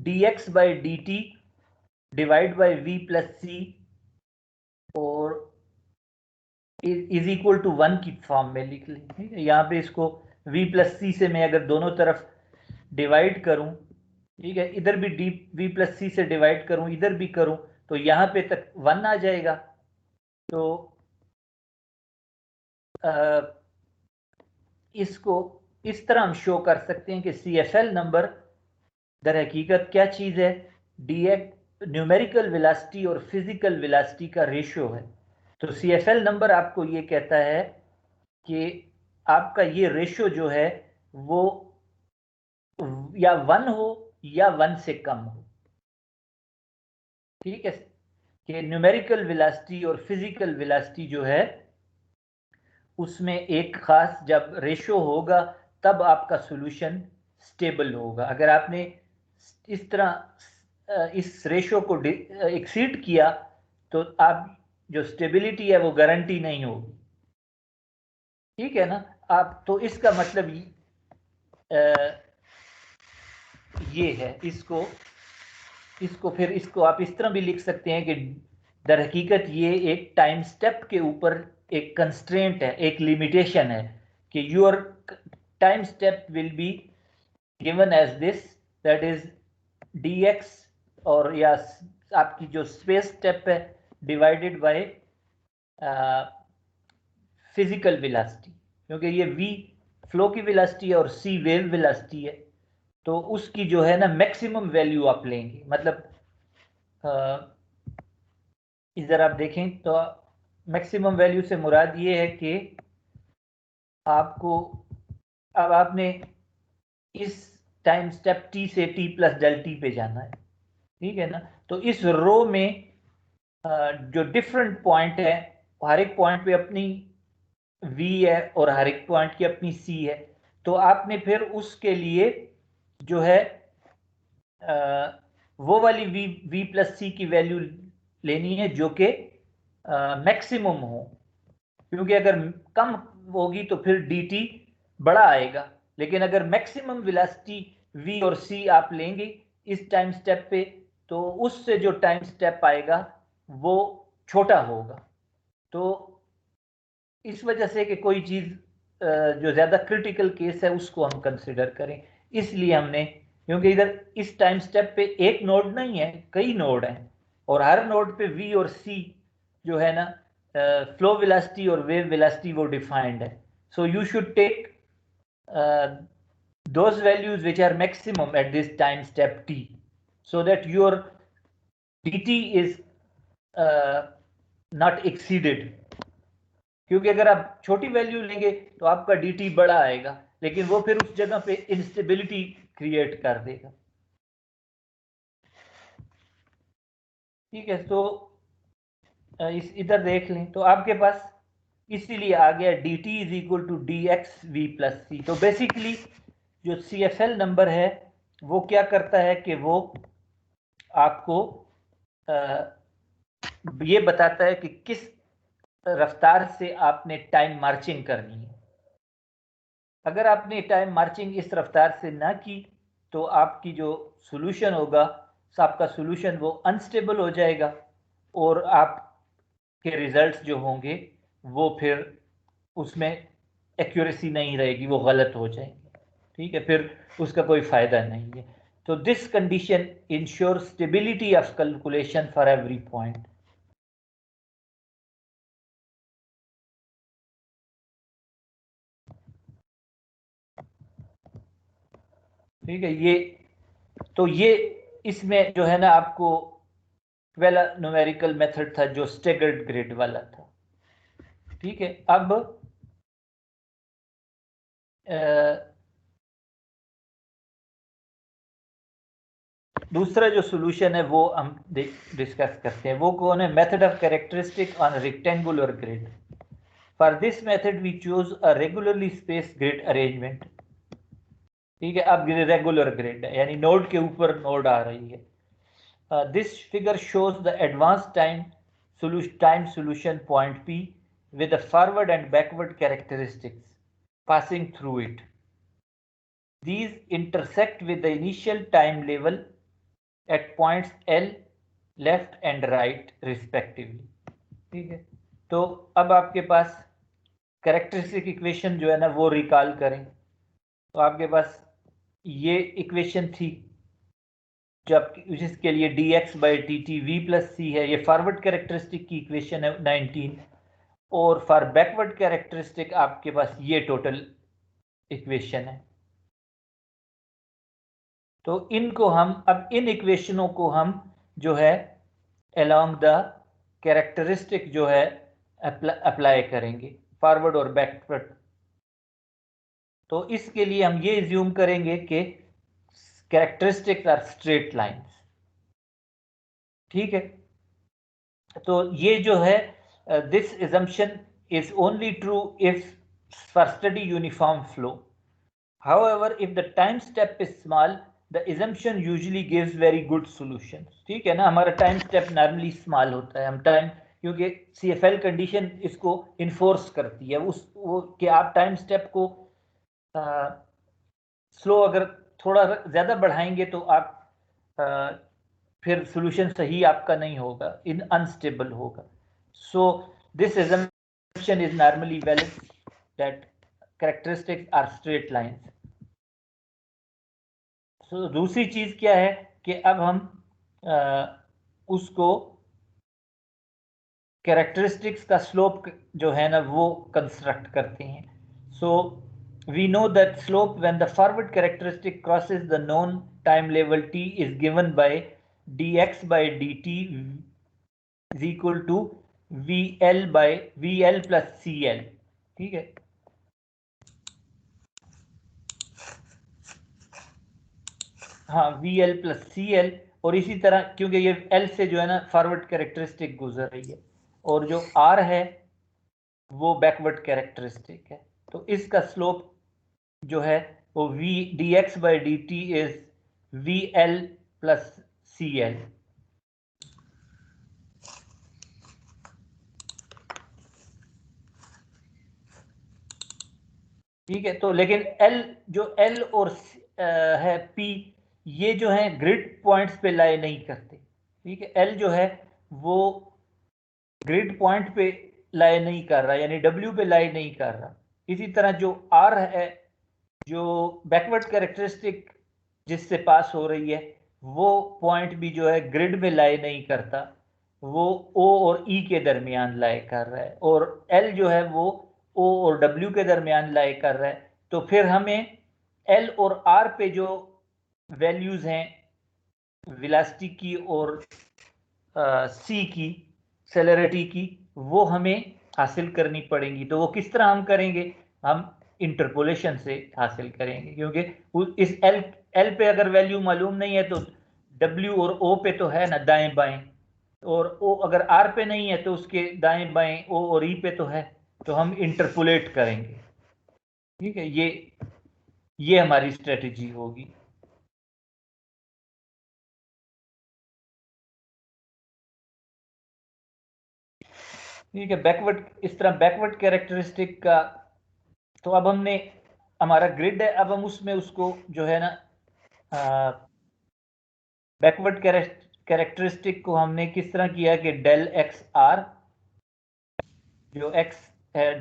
dx by dt divide by v plus C और इज इक्वल टू 1 की फॉर्म में लिख लें। ठीक है, यहाँ पे इसको v प्लस सी से मैं अगर दोनों तरफ डिवाइड करूं, ठीक है, इधर भी डी v प्लस सी से डिवाइड करूं, इधर भी करूं, तो यहाँ पे तक 1 आ जाएगा। तो इसको इस तरह हम शो कर सकते हैं कि CFL नंबर दर हकीकत क्या चीज़ है, dx न्यूमेरिकल वेलोसिटी और फिजिकल वेलोसिटी का रेशियो है। तो CFL नंबर आपको ये कहता है कि आपका ये रेशियो जो है वो या 1 हो या 1 से कम हो। ठीक है, कि न्यूमेरिकल वेलोसिटी और फिजिकल वेलोसिटी जो है उसमें एक खास जब रेशो होगा तब आपका सॉल्यूशन स्टेबल होगा। अगर आपने इस तरह इस रेशो को एक्सीड किया तो आप जो स्टेबिलिटी है वो गारंटी नहीं होगी। ठीक है ना। आप तो इसका मतलब ये है, इसको आप इस तरह भी लिख सकते हैं कि दर हकीकत ये एक टाइम स्टेप के ऊपर एक कंस्ट्रेंट है, एक लिमिटेशन है कि your time step will be given as this, that is dx, और या आपकी जो स्पेस स्टेप है डिवाइडेड बाय फिजिकल वेलोसिटी, क्योंकि ये v फ्लो की वेलोसिटी है और c वेव वेलोसिटी है, तो उसकी जो है ना मैक्सिमम वैल्यू आप लेंगे। मतलब इधर आप देखें तो मैक्सिमम वैल्यू से मुराद ये है कि आपको अब आपने इस टाइम स्टेप t से t प्लस डेल t पे जाना है। ठीक है ना। तो इस रो में जो डिफरेंट पॉइंट है, हर एक पॉइंट पे अपनी v है और हर एक पॉइंट की अपनी c है, तो आपने फिर उसके लिए जो है वो वाली v प्लस सी की वैल्यू लेनी है जो कि मैक्सिमम हो, क्योंकि अगर कम होगी तो फिर dt बड़ा आएगा, लेकिन अगर मैक्सिमम वेलोसिटी v और c आप लेंगे इस टाइम स्टेप पे तो उससे जो टाइम स्टेप आएगा वो छोटा होगा। तो इस वजह से कि कोई चीज जो ज्यादा क्रिटिकल केस है उसको हम कंसिडर करें, इसलिए हमने, क्योंकि इधर इस टाइम स्टेप पे एक नोड नहीं है, कई नोड हैं, और हर नोड पे v और c जो है ना फ्लो वेलोसिटी और वेव वेलोसिटी वो डिफाइंड है। So you should take those values which are maximum at this time step t, so that your dt is not exceeded। क्योंकि अगर आप छोटी वैल्यू लेंगे तो आपका dt बड़ा आएगा, लेकिन वो फिर उस जगह पे इंस्टेबिलिटी क्रिएट कर देगा। ठीक है, तो इस इधर देख लें तो आपके पास इसीलिए आ गया dt is equal to D X V plus C. तो बेसिकली जो CFL नंबर है वो क्या करता है कि वो आपको ये बताता है कि किस रफ्तार से आपने टाइम मार्चिंग करनी है। अगर आपने टाइम मार्चिंग इस रफ्तार से ना की तो आपकी जो सॉल्यूशन होगा, आपका सॉल्यूशन वो अनस्टेबल हो जाएगा और आपके रिजल्ट्स जो होंगे वो फिर उसमें एक्यूरेसी नहीं रहेगी, वो गलत हो जाएंगे। ठीक है, फिर उसका कोई फायदा नहीं है। तो this condition ensure stability of calculation for every point. ठीक है, ये इसमें जो है ना आपको पहला न्यूमेरिकल मेथड था जो स्टेगर्ड ग्रिड वाला था। ठीक है, अब दूसरा जो सॉल्यूशन है वो हम डिस्कस करते हैं। वो कौन है? Method of characteristic on rectangular grid. For this method we choose a regularly space grid arrangement. ठीक है, अब रेगुलर ग्रिड है यानी नोड के ऊपर नोड आ रही है। This figure shows the advanced time solution point P with the forward and backward characteristics passing through it. These intersect with the initial time level at points L, left and right respectively. ठीक है, तो अब आपके पास characteristic equation जो है ना वो recall करें। तो आपके पास ये इक्वेशन थी जब जिसके लिए dx by D T V plus C है, ये फॉरवर्ड कैरेक्टरिस्टिक की इक्वेशन है 19, और फॉर बैकवर्ड कैरेक्टरिस्टिक आपके पास ये टोटल इक्वेशन है। तो इनको हम अब इन इक्वेशनों को हम जो है अलोंग द कैरेक्टरिस्टिक जो है अप्लाई करेंगे फॉरवर्ड और बैकवर्ड। तो इसके लिए हम ये एज्यूम करेंगे कि कैरेक्टरिस्टिक्स आर स्ट्रेट लाइंस। ठीक है, तो ये जो है this assumption is only true if for steady uniform flow. However, if the time step is small, the assumption usually gives very good solutions. ठीक है ना, हमारा टाइम स्टेप नॉर्मली स्मॉल होता है, हम टाइम, क्योंकि CFL कंडीशन इसको enforce करती है वो कि आप टाइम स्टेप को स्लो अगर थोड़ा ज़्यादा बढ़ाएंगे तो आप फिर सॉल्यूशन सही आपका नहीं होगा, अनस्टेबल होगा। So this assumption is normally valid that characteristics are straight lines. So दूसरी चीज क्या है कि अब हम उसको कैरेक्टरिस्टिक्स का स्लोप जो है ना वो कंस्ट्रक्ट करते हैं। सो we know that slope when the forward characteristic crosses the known time level t is given by dx by dt is equal to vl plus cl। ठीक है, हाँ VL प्लस CL, और इसी तरह क्योंकि ये L से जो है ना फॉरवर्ड कैरेक्टरिस्टिक गुजर रही है और जो R है वो बैकवर्ड कैरेक्टरिस्टिक है, तो इसका स्लोप जो है वो v dx by dt is VL plus CL। ठीक है, तो लेकिन L जो L और है P, ये जो है ग्रिड पॉइंट्स पे लाई नहीं करते। ठीक है, L जो है वो ग्रिड पॉइंट पे लाई नहीं कर रहा, यानी W पे लाई नहीं कर रहा। इसी तरह जो R है, जो बैकवर्ड कैरेक्टरिस्टिक जिससे पास हो रही है, वो पॉइंट भी जो है ग्रिड में लाई नहीं करता, वो O और E के दरमियान लाई कर रहा है, और L जो है वो O और W के दरमियान लाई कर रहा है। तो फिर हमें L और R पे जो वैल्यूज हैं वेलोसिटी की और C की, सेलेरिटी की, वो हमें हासिल करनी पड़ेंगी। तो वो किस तरह हम करेंगे? हम इंटरपोलेशन से हासिल करेंगे, क्योंकि इस L पे अगर वैल्यू मालूम नहीं है तो W और O पे तो है ना दाएं बाएं, और O अगर R पे नहीं है तो उसके दाएं बाएं O और E पे तो है, तो हम इंटरपोलेट करेंगे। ठीक है, ये हमारी स्ट्रेटजी होगी। ठीक है, बैकवर्ड, इस तरह बैकवर्ड कैरेक्टरिस्टिक का, तो अब हमने हमारा ग्रिड है, अब हम उसमें उसको जो है ना बैकवर्ड कैरेक्टरिस्टिक को हमने किस तरह किया कि डेल एक्स आर, जो x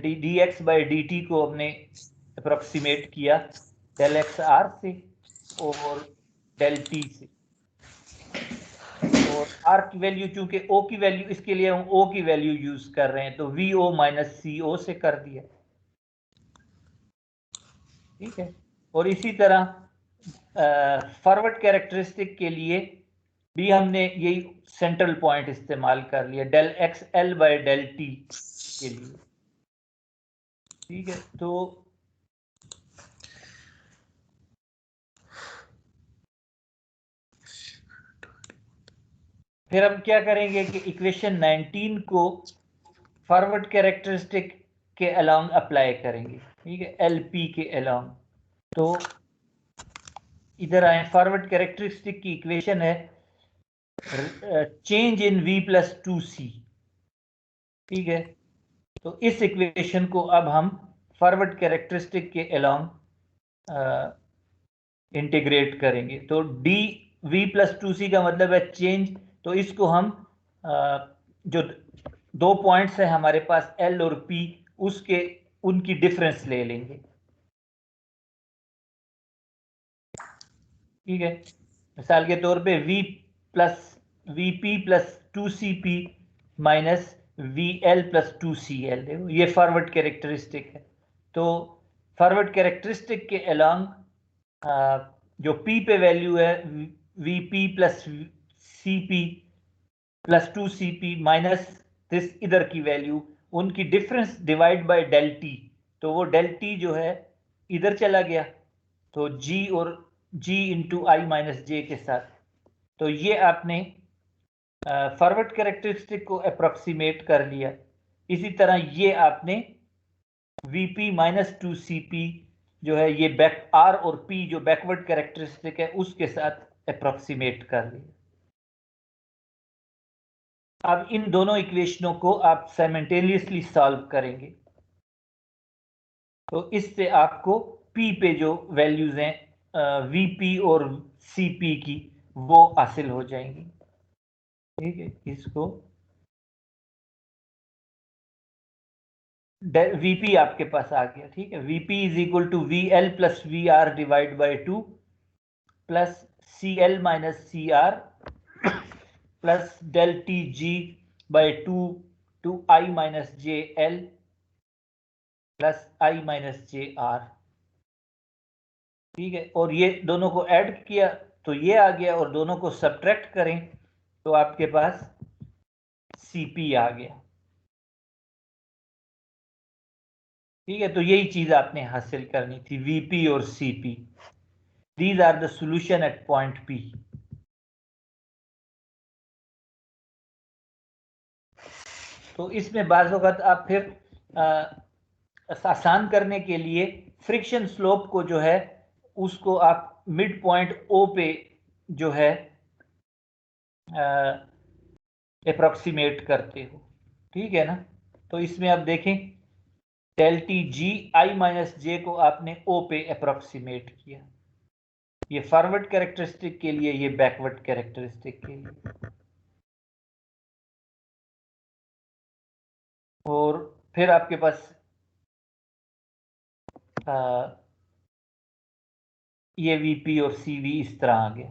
D x by D T को हमने अप्रोक्सीमेट किया डेल एक्स आर से और डेल टी से, और आर की वैल्यू चूंकि ओ की वैल्यू, इसके लिए हम ओ की वैल्यू यूज कर रहे हैं तो वी ओ माइनस सी ओ से कर दिया। ठीक है, और इसी तरह फॉरवर्ड कैरेक्टरिस्टिक के लिए भी हमने यही सेंट्रल पॉइंट इस्तेमाल कर लिया del x l by del t के लिए। ठीक है, तो फिर हम क्या करेंगे कि इक्वेशन 19 को फॉरवर्ड कैरेक्टरिस्टिक के अलोंग अप्लाई करेंगे। ठीक है, एल पी के अलोंग, तो इधर आए, फॉरवर्ड कैरेक्टरिस्टिक की इक्वेशन है change in v plus 2c। ठीक है, तो इस इक्वेशन को अब हम फॉरवर्ड कैरेक्टरिस्टिक के अलोंग इंटीग्रेट करेंगे। तो डी v प्लस 2c का मतलब है चेंज, तो इसको हम जो दो पॉइंट्स है हमारे पास L और P, उनकी डिफरेंस ले लेंगे। ठीक है, मिसाल के तौर पे VP plus 2CP minus VL plus 2CL, देखो ये फॉरवर्ड कैरेक्टरिस्टिक है। तो फॉरवर्ड कैरेक्टरिस्टिक के अलोंग जो P पे वैल्यू है VP plus CP plus 2CP minus this इधर की वैल्यू, उनकी difference divide by del t, तो वो डेल टी जो है इधर चला गया, तो G और जी इंटू आई माइनस जे के साथ। तो ये आपने फॉरवर्ड कैरेक्टरिस्टिक को अप्रोक्सीमेट कर लिया। इसी तरह ये आपने Vp माइनस 2Cp जो है ये बैक R और P जो बैकवर्ड कैरेक्टरिस्टिक है उसके साथ अप्रोक्सीमेट कर लिया। अब इन दोनों इक्वेशनों को आप साइमल्टेनियसली सॉल्व करेंगे तो इससे आपको P पे जो वैल्यूज हैं Vp और Cp की वो हासिल हो जाएंगी। ठीक है, इसको Vp आपके पास आ गया। ठीक है, Vp is equal to VL plus VR divide by 2 plus CL minus CR plus del TG by 2 to I minus JL plus I minus JR। ठीक है, और ये दोनों को ऐड किया तो ये आ गया, और दोनों को सब्ट्रैक्ट करें तो आपके पास Cp आ गया। ठीक है, तो यही चीज आपने हासिल करनी थी, Vp और Cp। These are the solution at point P। तो इसमें बाज़ वक़्त आप फिर आसान करने के लिए फ्रिक्शन स्लोप को जो है उसको आप मिड पॉइंट O पे जो है अप्रोक्सीमेट करते हो। ठीक है ना, तो इसमें आप देखें डेल टी जी आई माइनस जे को आपने O पे अप्रोक्सीमेट किया, ये फॉरवर्ड कैरेक्टरिस्टिक के लिए, ये बैकवर्ड कैरेक्टरिस्टिक के लिए। और फिर आपके पास ये Vp और Cv इस तरह आ गया।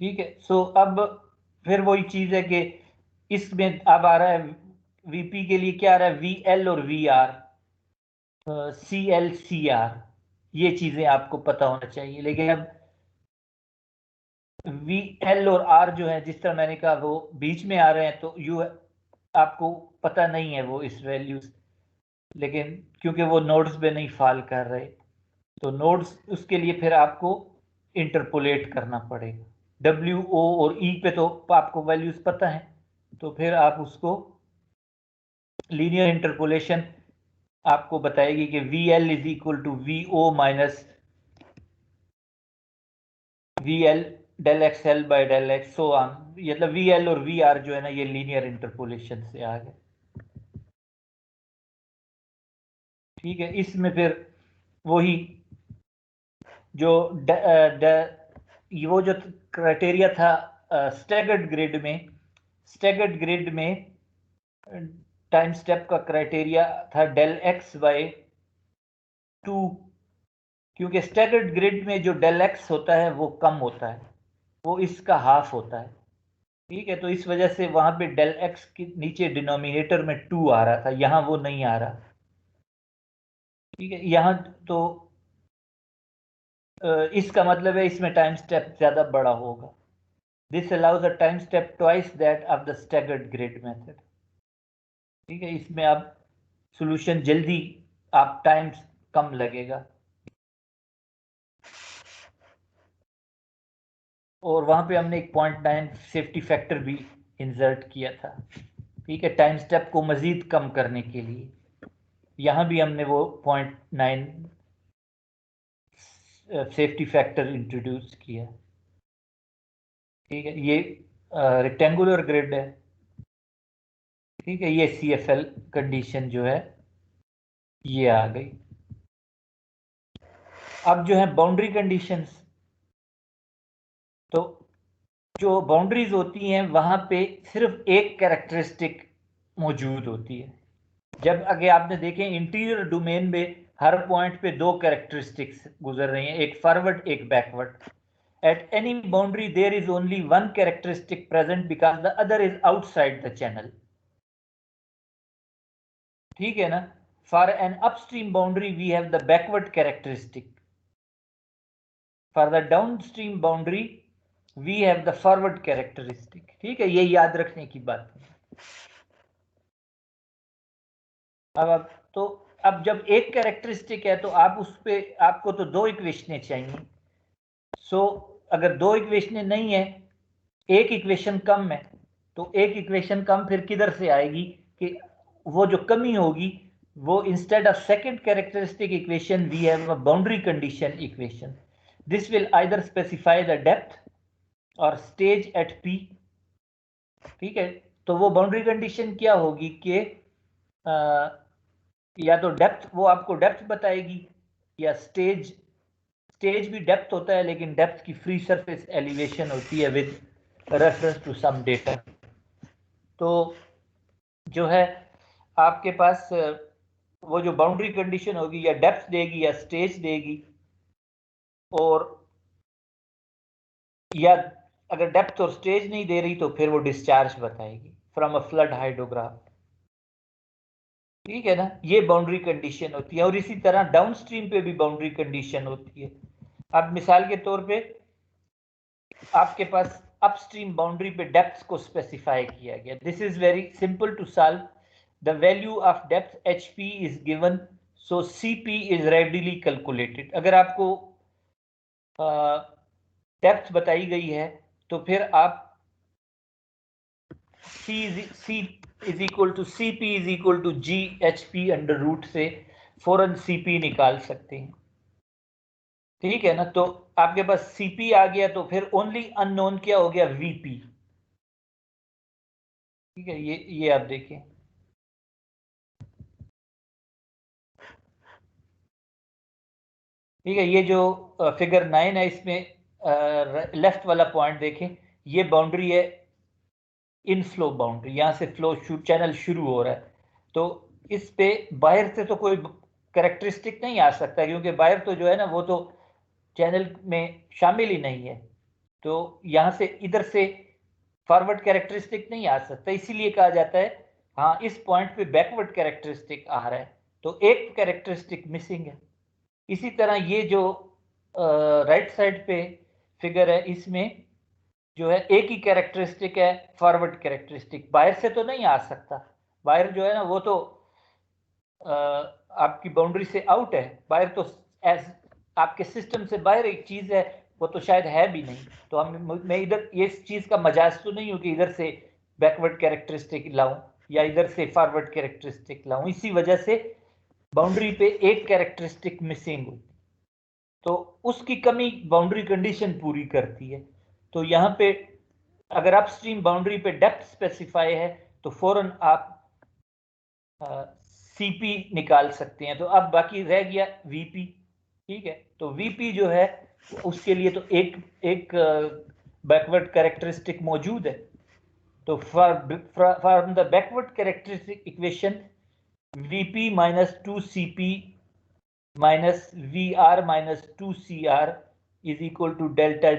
ठीक है, सो अब फिर वही चीज है कि इसमें अब आ रहा है Vp के लिए क्या आ रहा है, VL और VR, CL CR, ये चीजें आपको पता होना चाहिए। लेकिन अब VL और R जो है, जिस तरह मैंने कहा, वो बीच में आ रहे हैं, तो यू आपको पता नहीं है वो इस वैल्यूज, लेकिन क्योंकि वो नोड्स पे नहीं फॉल कर रहे, तो नोड्स उसके लिए फिर आपको इंटरपोलेट करना पड़ेगा। W O और E पे तो आपको वैल्यूज पता है, तो फिर आप उसको लीनियर इंटरपोलेशन आपको बताएगी कि VL is equal to VO minus VL del XL by del X, so on. मतलब VL और VR जो है ना, ये लीनियर इंटरपोलेशन से आ गए। ठीक है, इसमें फिर वही जो वो जो क्राइटेरिया था स्टैगर्ड ग्रिड में टाइम स्टेप का क्राइटेरिया था डेल एक्स बाय 2, क्योंकि स्टैगर्ड ग्रिड में जो डेल एक्स होता है वो कम होता है, वो इसका हाफ होता है। ठीक है, तो इस वजह से वहां पे डेल एक्स के नीचे डिनोमिनेटर में 2 आ रहा था, यहां वो नहीं आ रहा। ठीक है, यहां तो इसका मतलब है इसमें टाइम स्टेप ज्यादा बड़ा होगा। This allows a time step twice that of the staggered grid method. ठीक है, इसमें आप सॉल्यूशन जल्दी, आप टाइम कम लगेगा। और वहां पे हमने एक 0.9 सेफ्टी फैक्टर भी इंसर्ट किया था। ठीक है, टाइम स्टेप को मजीद कम करने के लिए यहां भी हमने वो 0.9 सेफ्टी फैक्टर इंट्रोड्यूस किया। ठीक है, ये रेक्टेंगुलर ग्रिड है। ठीक है, ये CFL कंडीशन जो है ये आ गई। अब जो है बाउंड्री कंडीशंस, तो जो बाउंड्रीज होती हैं वहां पे सिर्फ एक कैरेक्टरिस्टिक मौजूद होती है। जब आगे आपने देखें इंटीरियर डोमेन में हर पॉइंट पे दो कैरेक्टरिस्टिक्स गुजर रही हैं, एक फॉरवर्ड एक backward. At any boundary there is only one characteristic present because the other is outside the channel. ठीक है ना, for an upstream boundary we have the backward characteristic, for the downstream boundary we have the forward characteristic. ठीक है, ये याद रखने की बात है। अब जब एक कैरेक्टरिस्टिक है तो आप उस पे आपको तो दो इक्वेशनें चाहिए। सो अगर दो इक्वेशनें नहीं है, एक इक्वेशन कम है, तो एक इक्वेशन कम फिर किधर से आएगी कि वो जो कमी होगी वो instead of second characteristic equation we have a boundary condition equation. This will either specify the depth और स्टेज एट पी। ठीक है, तो वो बाउंड्री कंडीशन क्या होगी कि या तो डेप्थ, वो आपको डेप्थ बताएगी, या स्टेज भी डेप्थ होता है लेकिन डेप्थ की फ्री सरफेस एलिवेशन होती है with reference to some data. तो जो है आपके पास वो जो बाउंड्री कंडीशन होगी या डेप्थ देगी या स्टेज देगी, और या अगर डेप्थ और स्टेज नहीं दे रही तो फिर वो डिस्चार्ज बताएगी फ्रॉम अ फ्लड हाइड्रोग्राफ। ठीक है ना, ये बाउंड्री कंडीशन होती है। और इसी तरह डाउनस्ट्रीम पे भी बाउंड्री कंडीशन होती है। अब मिसाल के तौर पे आपके पास अपस्ट्रीम बाउंड्री पे डेप्थ को स्पेसिफाई किया गया। This is very simple to solve. The value of depth hp is given, so cp is readily calculated. अगर आपको डेप्थ बताई गई है तो फिर आप c is equal to cp is equal to g hp under root से फौरन cp निकाल सकते हैं। ठीक है ना, तो आपके पास cp आ गया तो फिर ओनली अननोन क्या हो गया, vp। ठीक है, ये आप देखें। ठीक है, ये जो फिगर 9 है इसमें लेफ्ट वाला पॉइंट देखें, ये बाउंड्री है इनफ्लो बाउंड्री, यहां से फ्लो चैनल शुरू हो रहा है। तो इस पे बाहर से तो कोई कैरेक्टरिस्टिक नहीं आ सकता, क्योंकि बाहर तो जो है ना वो तो चैनल में शामिल ही नहीं है। तो यहां से इधर से फॉरवर्ड कैरेक्टरिस्टिक नहीं आ सकता, इसीलिए कहा जाता है हाँ इस पॉइंट पे बैकवर्ड कैरेक्टरिस्टिक आ रहा है, तो एक कैरेक्टरिस्टिक मिसिंग है। इसी तरह ये जो राइट साइड पे फिगर है, इसमें जो है एक ही कैरेक्टरिस्टिक है फॉरवर्ड कैरेक्टरिस्टिक, बाहर से तो नहीं आ सकता। बाहर जो है ना वो तो आपकी बाउंड्री से आउट है, बाहर तो एज आपके सिस्टम से बाहर एक चीज है, वो तो शायद है भी नहीं। तो मैं इधर ये चीज का मजाज तो नहीं हूं कि इधर से बैकवर्ड कैरेक्टरिस्टिक लाऊं या इधर से फॉरवर्ड कैरेक्टरिस्टिक लाऊं, इसी वजह से बाउंड्री पे एक कैरेक्टरिस्टिक मिसिंग हुई, तो उसकी कमी बाउंड्री कंडीशन पूरी करती है। तो यहाँ पे अगर अपस्ट्रीम बाउंड्री पे डेप्थ स्पेसिफाई है तो फौरन आप सीपी निकाल सकते हैं। तो अब बाकी रह गया वीपी। ठीक है, तो वीपी जो है उसके लिए तो एक बैकवर्ड कैरेक्टरिस्टिक मौजूद है। तो from the backward characteristic equation VP minus 2cp minus v r minus 2cr is equal to delta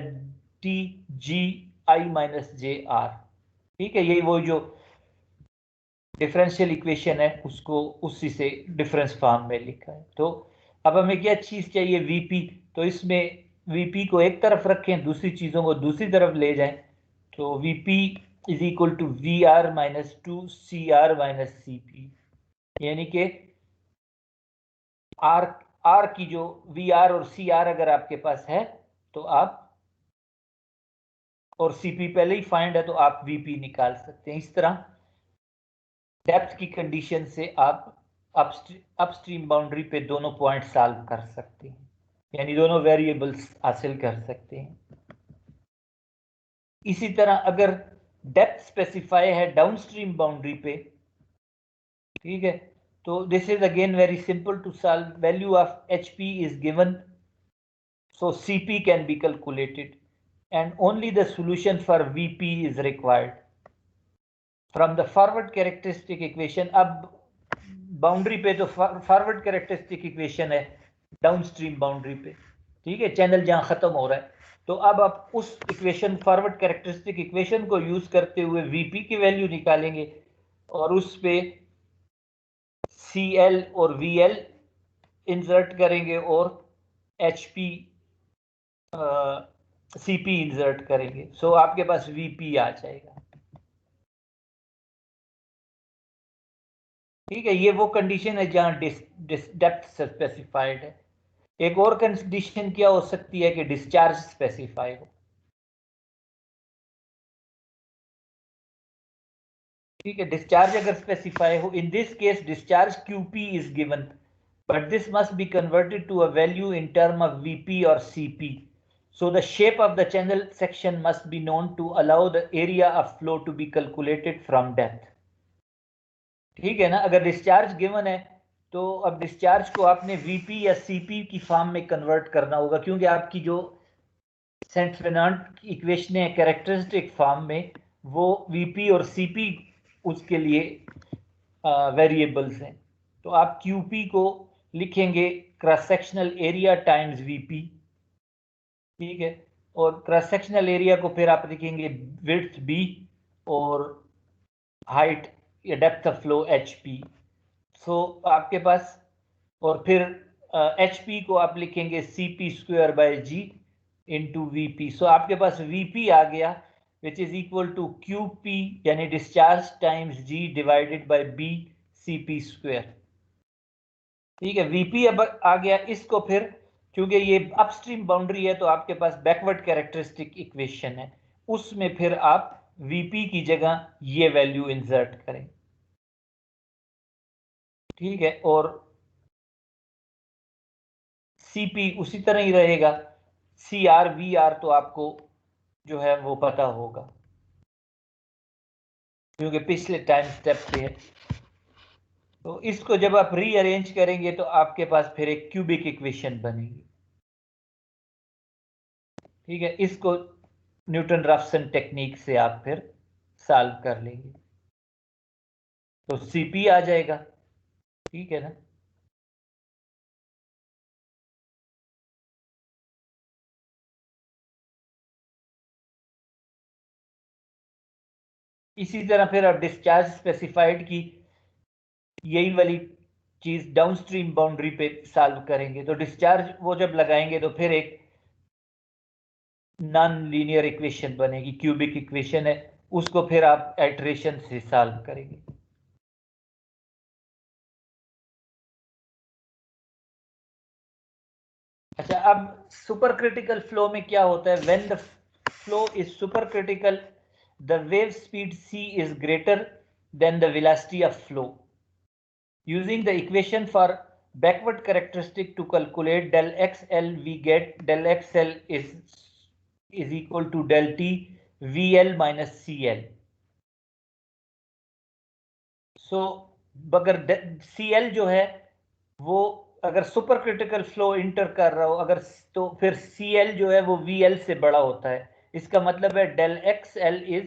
t g I minus j r. ठीक है, यही वो जो डिफरेंशियल इक्वेशन है उसको उसी से डिफरेंस फॉर्म में लिखा है। तो अब हमें क्या चीज चाहिए, वीपी। तो इसमें वीपी को एक तरफ रखें, दूसरी चीजों को दूसरी तरफ ले जाएं। तो VP is equal to v r minus 2cr minus cp, यानी कि आर की जो वी आर और सी आर अगर आपके पास है तो आप, और सीपी पहले ही फाइंड है तो आप वीपी निकाल सकते हैं। इस तरह डेप्थ की कंडीशन से आप अपस्ट्रीम बाउंड्री पे दोनों पॉइंट सॉल्व कर सकते हैं, यानी दोनों वेरिएबल्स हासिल कर सकते हैं। इसी तरह अगर डेप्थ स्पेसिफाई है डाउनस्ट्रीम बाउंड्री पे, ठीक है, तो this is again very simple to solve. Value of HP is given, so cp can be calculated and only the solution for vp is required from the forward characteristic equation। अब boundary पे तो forward characteristic equation है downstream boundary पे, ठीक है, channel जहां खत्म हो रहा है। तो अब आप उस इक्वेशन फॉरवर्ड कैरेक्टरिस्टिक इक्वेशन को यूज करते हुए वीपी की वैल्यू निकालेंगे और उस पे सीएल और वीएल इंसर्ट करेंगे और एचपी सीपी इंसर्ट करेंगे। सो आपके पास वीपी आ जाएगा। ठीक है, ये वो कंडीशन है जहां डेप्थ स्पेसिफाइड है। एक और कंडीशन क्या हो सकती है कि डिस्चार्ज स्पेसिफाई हो। ठीक है, डिस्चार्ज अगर स्पेसिफाई हो, in this case discharge QP is given, but this must be converted to a value in term of VP or CP. So the shape of the channel section must be known to allow the area of flow to be calculated from depth. ठीक है ना, अगर discharge given है तो अब discharge को आपने VP या CP की फॉर्म में कन्वर्ट करना होगा, क्योंकि आपकी जो सेंट फेर्नांड की इक्वेशन है कैरेक्टरिस्टिक फॉर्म में, वो VP और CP उसके लिए वेरिएबल्स हैं। तो आप QP को लिखेंगे cross sectional area times VP, ठीक है, और क्रॉस सेक्शनल एरिया को फिर आप लिखेंगे विड्थ B और हाइट या डेप्थ ऑफ फ्लो HP। सो आपके पास, और फिर HP को आप लिखेंगे CP² G इंटू VP। सो आपके पास VP आ गया which is equal to QP यानी discharge times G divided by B CP²। ठीक है, VP अब आ गया, इसको फिर क्योंकि ये अपस्ट्रीम बाउंड्री है तो आपके पास बैकवर्ड कैरेक्टरिस्टिक इक्वेशन है, उसमें फिर आप VP की जगह ये वैल्यू इंसर्ट करें। ठीक है, और CP उसी तरह ही रहेगा, CR VR तो आपको जो है वो पता होगा क्योंकि पिछले टाइम स्टेप पे है। तो इसको जब आप रीअरेंज करेंगे तो आपके पास फिर एक क्यूबिक इक्वेशन बनेगी। ठीक है, इसको न्यूटन राफसन टेक्निक से आप फिर सॉल्व कर लेंगे तो CP आ जाएगा। ठीक है ना, इसी तरह फिर आप डिस्चार्ज स्पेसिफाइड की यही वाली चीज डाउनस्ट्रीम बाउंड्री पे सॉल्व करेंगे। तो डिस्चार्ज वो जब लगाएंगे तो फिर एक नॉन लीनियर इक्वेशन बनेगी, क्यूबिक इक्वेशन है, उसको फिर आप आइटरेशन से सॉल्व करेंगे। अच्छा, अब सुपर क्रिटिकल फ्लो में क्या होता है, when the flow is super critical the wave speed c is greater than the velocity of flow. Using the equation for backward characteristic to calculate del XL, we get del XL is equal to del T VL minus CL. So अगर CL जो है वो अगर super critical flow inter कर रहा हो अगर, तो फिर CL जो है वो VL से बड़ा होता है। इसका मतलब है डेल XL इज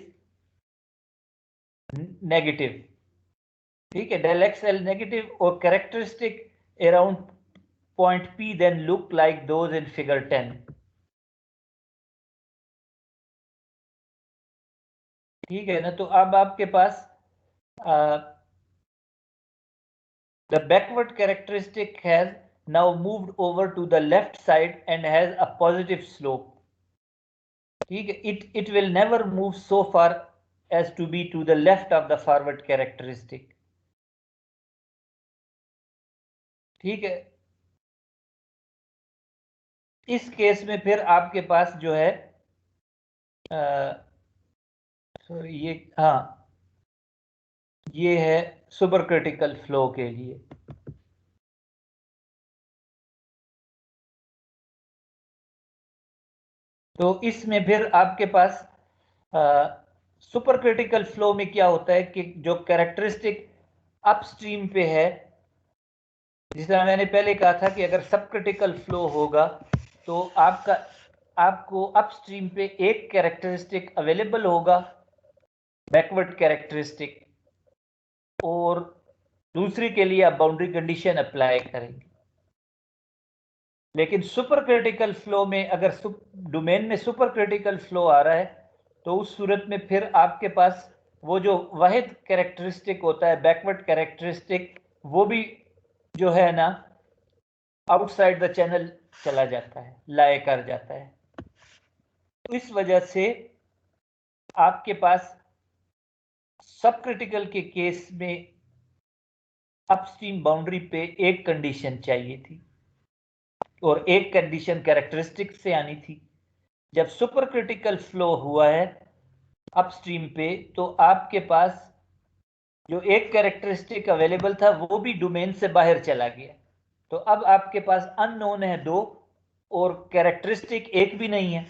नेगेटिव। ठीक है, डेल XL नेगेटिव और characteristic around point P then look like those in figure 10। ठीक है ना, तो अब आपके पास the backward characteristic has now moved over to the left side and has a positive slope. ठीक है, it will never move so far as to be to the left of the forward characteristic. ठीक है, इस case में फिर आपके पास जो है ये हाँ, ये है सुपर क्रिटिकल फ्लो के लिए। तो इसमें फिर आपके पास सुपर क्रिटिकल फ्लो में क्या होता है कि जो कैरेक्टरिस्टिक अपस्ट्रीम पे है, जिस तरह मैंने पहले कहा था कि अगर सब क्रिटिकल फ्लो होगा तो आपको अपस्ट्रीम पे एक कैरेक्टरिस्टिक अवेलेबल होगा बैकवर्ड कैरेक्टरिस्टिक, और दूसरी के लिए आप बाउंड्री कंडीशन अप्लाई करेंगे। लेकिन सुपर क्रिटिकल फ्लो में अगर डोमेन में सुपर क्रिटिकल फ्लो आ रहा है तो उस सूरत में फिर आपके पास वो जो वाहिद कैरेक्टरिस्टिक होता है बैकवर्ड कैरेक्टरिस्टिक, वो भी जो है ना आउटसाइड द चैनल चला जाता है, लाए कर जाता है। तो इस वजह से आपके पास सब क्रिटिकल के केस में अपस्ट्रीम बाउंड्री पे एक कंडीशन चाहिए थी और एक कंडीशन कैरेक्टरिस्टिक से आनी थी। जब सुपर क्रिटिकल फ्लो हुआ है अपस्ट्रीम पे, तो आपके पास जो एक कैरेक्टरिस्टिक अवेलेबल था वो भी डोमेन से बाहर चला गया। तो अब आपके पास अननोन है 2 और कैरेक्टरिस्टिक एक भी नहीं है।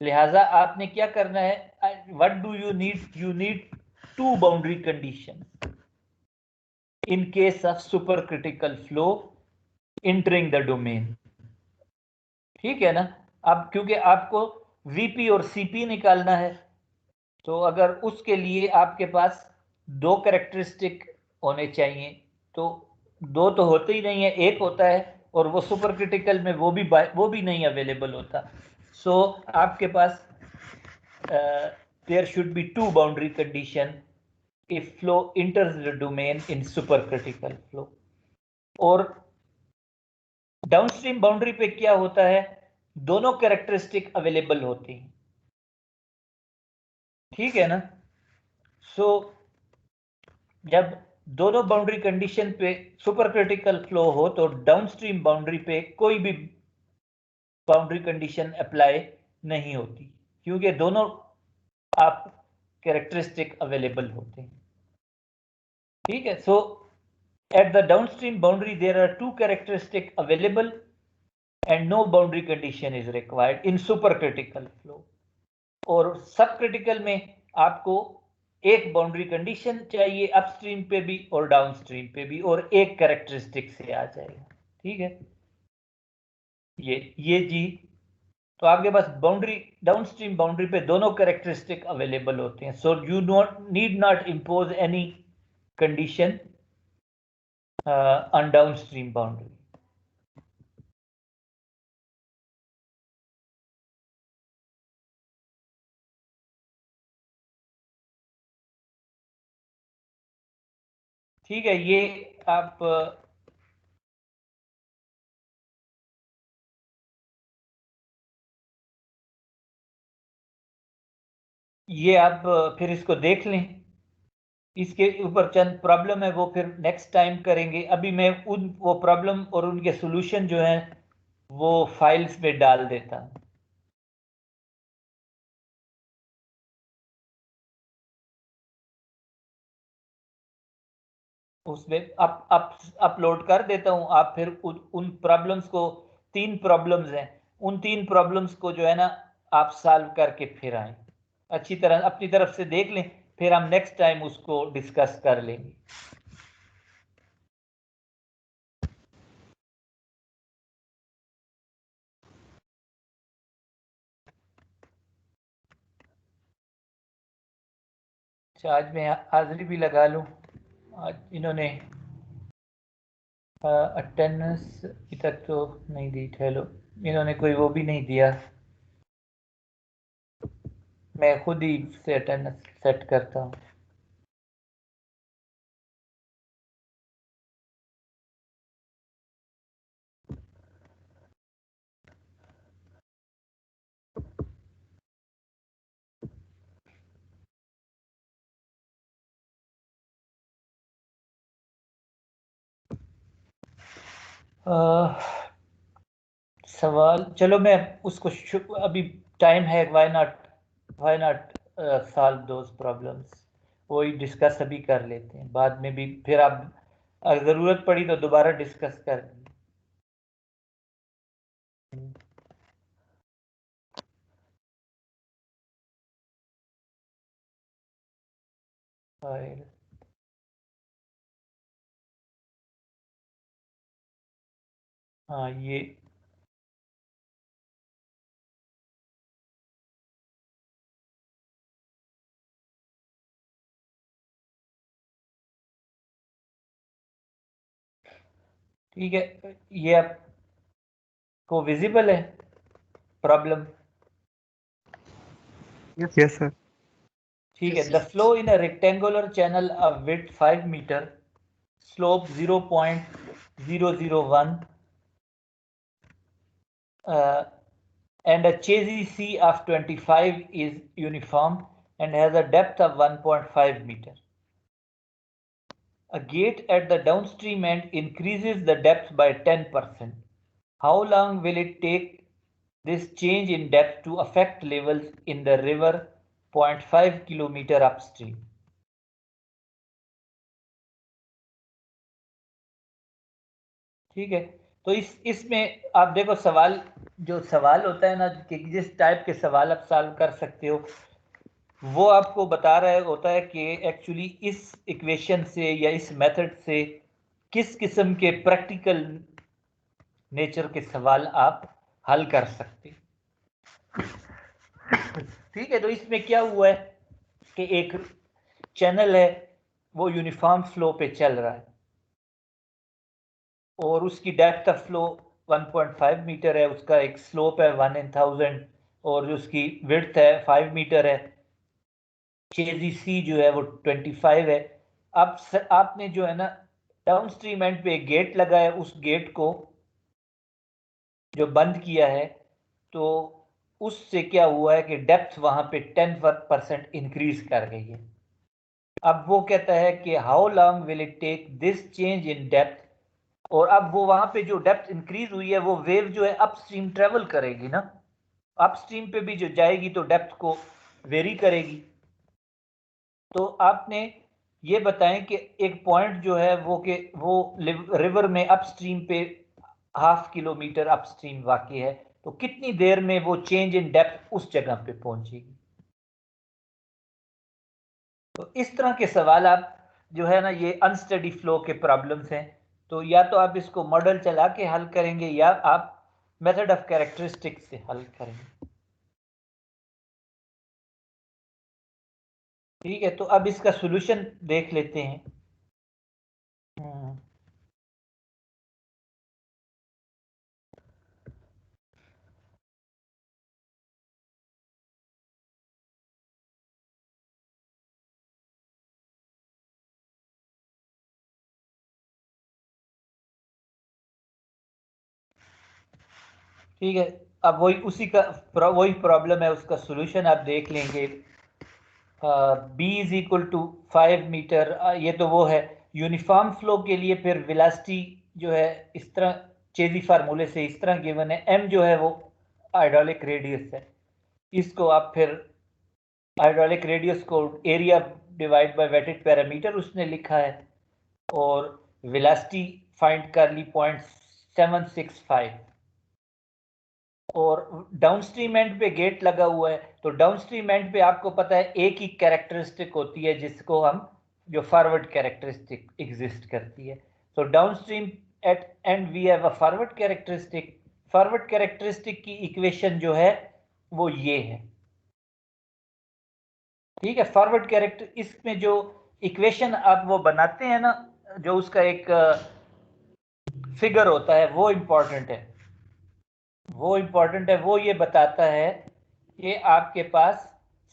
लिहाजा आपने क्या करना है, what do you need 2 boundary condition in case of super critical flow entering the domain. ठीक है ना। अब क्योंकि आपको वीपी और सीपी निकालना है, तो अगर उसके लिए आपके पास 2 कैरेक्टरिस्टिक होने चाहिए, तो 2 तो होते ही नहीं है, एक होता है और वो सुपर क्रिटिकल में वो भी नहीं अवेलेबल होता। सो आपके पास there should be 2 boundary condition if flow enters the domain in super critical flow. और डाउनस्ट्रीम बाउंड्री पे क्या होता है, दोनों कैरेक्टरिस्टिक अवेलेबल होती हैं। ठीक है ना। सो जब दोनों बाउंड्री कंडीशन पे सुपर क्रिटिकल फ्लो हो तो डाउनस्ट्रीम बाउंड्री पे कोई भी बाउंड्री कंडीशन अप्लाई नहीं होती, क्योंकि दोनों आप कैरेक्टरिस्टिक अवेलेबल होते हैं। ठीक है। So at the downstream boundary there are 2 characteristic available and no boundary condition is required in supercritical flow। और सब क्रिटिकल में आपको एक बाउंड्री कंडीशन चाहिए अपस्ट्रीम पे भी और डाउनस्ट्रीम पे भी, और एक कैरेक्टरिस्टिक से आ जाएगा। ठीक है। ये जी, तो आपके पास बाउंड्री डाउनस्ट्रीम बाउंड्री पे दोनों कैरेक्टरिस्टिक अवेलेबल होते हैं। So you need not impose any condition on downstream boundary. ठीक है। ये आप फिर इसको देख लें। इसके ऊपर चंद प्रॉब्लम है वो फिर नेक्स्ट टाइम करेंगे। अभी मैं वो प्रॉब्लम और उनके सॉल्यूशन जो हैं वो फाइल्स में डाल देता हूं। उसमें अपलोड कर देता हूं। आप फिर उन प्रॉब्लम्स को, 3 प्रॉब्लम्स हैं, उन 3 प्रॉब्लम्स को जो है ना आप सॉल्व करके फिर आए, अच्छी तरह अपनी तरफ से देख लें, फिर हम नेक्स्ट टाइम उसको डिस्कस कर लेंगे। अच्छा, आज मैं हाजिरी भी लगा लूं। आज इन्होंने अटेंडेंस अभी तक तो नहीं दी, ठहलो, इन्होंने कोई वो भी नहीं दिया। मैं खुद ही से अटेंडेंस सेट करता हूँ। सवाल, चलो मैं उसको अभी टाइम है, why not solve those problems, वही डिस्कस अभी कर लेते हैं, बाद में भी फिर आप अगर ज़रूरत पड़ी तो दोबारा डिस्कस कर लेंगे। हाँ ये ठीक है। ये आपको विजिबल है प्रॉब्लम? Yes, sir. ठीक है। The flow in a rectangular channel of width 5 metre, slope 0.001 and a chassis C of 25 is uniform and has a depth of 1.5 meter. A gate at the downstream end increases the depth by 10%. How long will it take this change in depth to affect levels in the river 0.5 kilometer upstream? ठीक है, तो इसमें आप देखो सवाल जो सवाल होता है ना कि जिस टाइप के सवाल आप सॉल्व कर सकते हो वो आपको बता रहा होता है कि एक्चुअली इस इक्वेशन से या इस मेथड से किस किस्म के प्रैक्टिकल नेचर के सवाल आप हल कर सकते। ठीक है, तो इसमें क्या हुआ है कि एक चैनल है वो यूनिफॉर्म फ्लो पे चल रहा है और उसकी डेप्थ ऑफ फ्लो 1.5 मीटर है, उसका एक स्लोप है 1 in 1000 और उसकी विड्थ है 5 मीटर है, चेजी सी जो है वो 25 है। अब आपने जो है ना डाउन स्ट्रीम एंड पे एक गेट लगा है, उस गेट को जो बंद किया है तो उससे क्या हुआ है कि डेप्थ वहां पे 10% इंक्रीज कर गई है। अब वो कहता है कि how long will it take this change in depth, और अब वो वहां पे जो डेप्थ इंक्रीज हुई है वो वेव जो है अपस्ट्रीम ट्रेवल करेगी ना, अपस्ट्रीम पे भी जो जाएगी तो डेप्थ को वेरी करेगी। तो आपने ये बताएं कि एक पॉइंट जो है वो रिवर में अपस्ट्रीम पे 0.5 किलोमीटर अपस्ट्रीम वाक़ई है, तो कितनी देर में वो चेंज इन डेप्थ उस जगह पे पहुंचेगी। तो इस तरह के सवाल आप जो है ना ये अनस्टडी फ्लो के प्रॉब्लम्स हैं, तो या तो आप इसको मॉडल चला के हल करेंगे या आप मेथड ऑफ कैरेक्टरिस्टिक्स से हल करेंगे। ठीक है, तो अब इसका सॉल्यूशन देख लेते हैं। ठीक है, अब वही उसी का वही प्रॉब्लम है, उसका सॉल्यूशन आप देख लेंगे। B is equal to 5 metre, ये तो वो है यूनिफॉर्म फ्लो के लिए। फिर वेलोसिटी जो है इस तरह चेजी फार्मूले से इस तरह गिवन है, एम जो है वो हाइड्रोलिक रेडियस है, इसको आप फिर हाइड्रोलिक रेडियस को area divide by wetted parameter उसने लिखा है, और वेलोसिटी फाइंड कर ली 0.765, और डाउनस्ट्रीम एंड पे गेट लगा हुआ है, तो डाउनस्ट्रीम एंड पे आपको पता है एक ही कैरेक्टरिस्टिक होती है जिसको हम जो फॉरवर्ड कैरेक्टरिस्टिक एग्जिस्ट करती है। तो downstream at end we have a forward characteristic. Forward characteristic की इक्वेशन जो है वो ये है। ठीक है, फॉरवर्ड कैरेक्टर इसमें जो इक्वेशन आप वो बनाते हैं ना, जो उसका एक फिगर होता है वो इंपॉर्टेंट है, वो ये बताता है कि आपके पास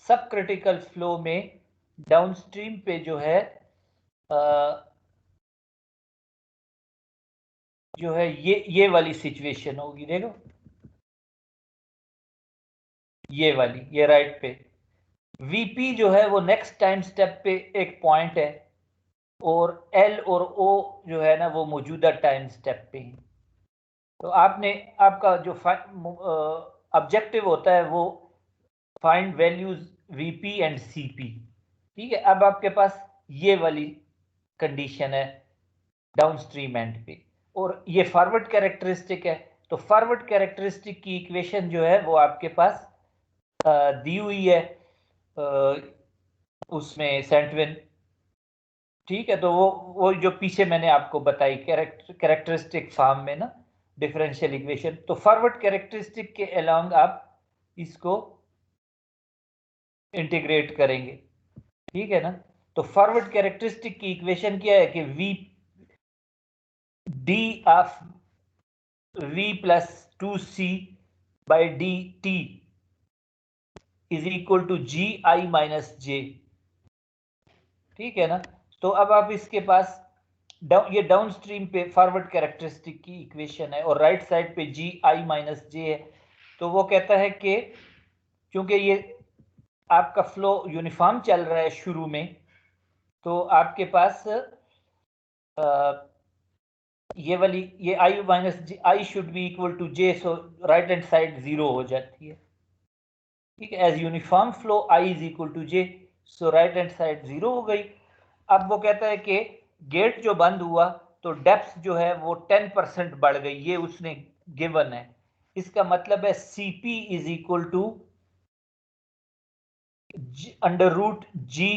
सब क्रिटिकल फ्लो में डाउनस्ट्रीम पे जो है ये वाली सिचुएशन होगी। देखो ये वाली, ये राइट पे वीपी जो है वो नेक्स्ट टाइम स्टेप पे एक पॉइंट है, और एल और ओ जो है ना वो मौजूदा टाइम स्टेप पे है। तो आपने आपका जो ऑब्जेक्टिव होता है वो find values VP and CP. ठीक है, अब आपके पास ये वाली कंडीशन है डाउनस्ट्रीम एंड पे, और ये फॉरवर्ड कैरेक्टरिस्टिक है। तो फॉरवर्ड कैरेक्टरिस्टिक की इक्वेशन जो है वो आपके पास दी हुई है उसमें सेंटविन। ठीक है, तो वो जो पीछे मैंने आपको बताई कैरेक्टरिस्टिक फॉर्म में ना डिफरेंशियल इक्वेशन, तो फॉरवर्ड कैरेक्टरिस्टिक के अलोंग आप इसको इंटीग्रेट करेंगे। ठीक है ना, तो फॉरवर्ड कैरेक्टरिस्टिक की इक्वेशन क्या है कि V D of V plus 2c by D T is equal to G I minus J. ठीक है ना, तो अब आप इसके पास ये डाउन स्ट्रीम पे फॉरवर्ड कैरेक्टरिस्टिक की इक्वेशन है और राइट साइड पे जी आई माइनस जे है। तो वो कहता है कि क्योंकि ये आपका फ्लो यूनिफॉर्म चल रहा है शुरू में, तो आपके पास ये वाली ये i माइनस i should be equal to j, so right hand side 0 हो जाती है। ठीक है, as uniform flow i is equal to j, so right hand side 0 हो गई। अब वो कहता है कि गेट जो बंद हुआ तो डेप्थ जो है वो 10% बढ़ गई, ये उसने गिवन है। इसका मतलब है cp is equal to under root g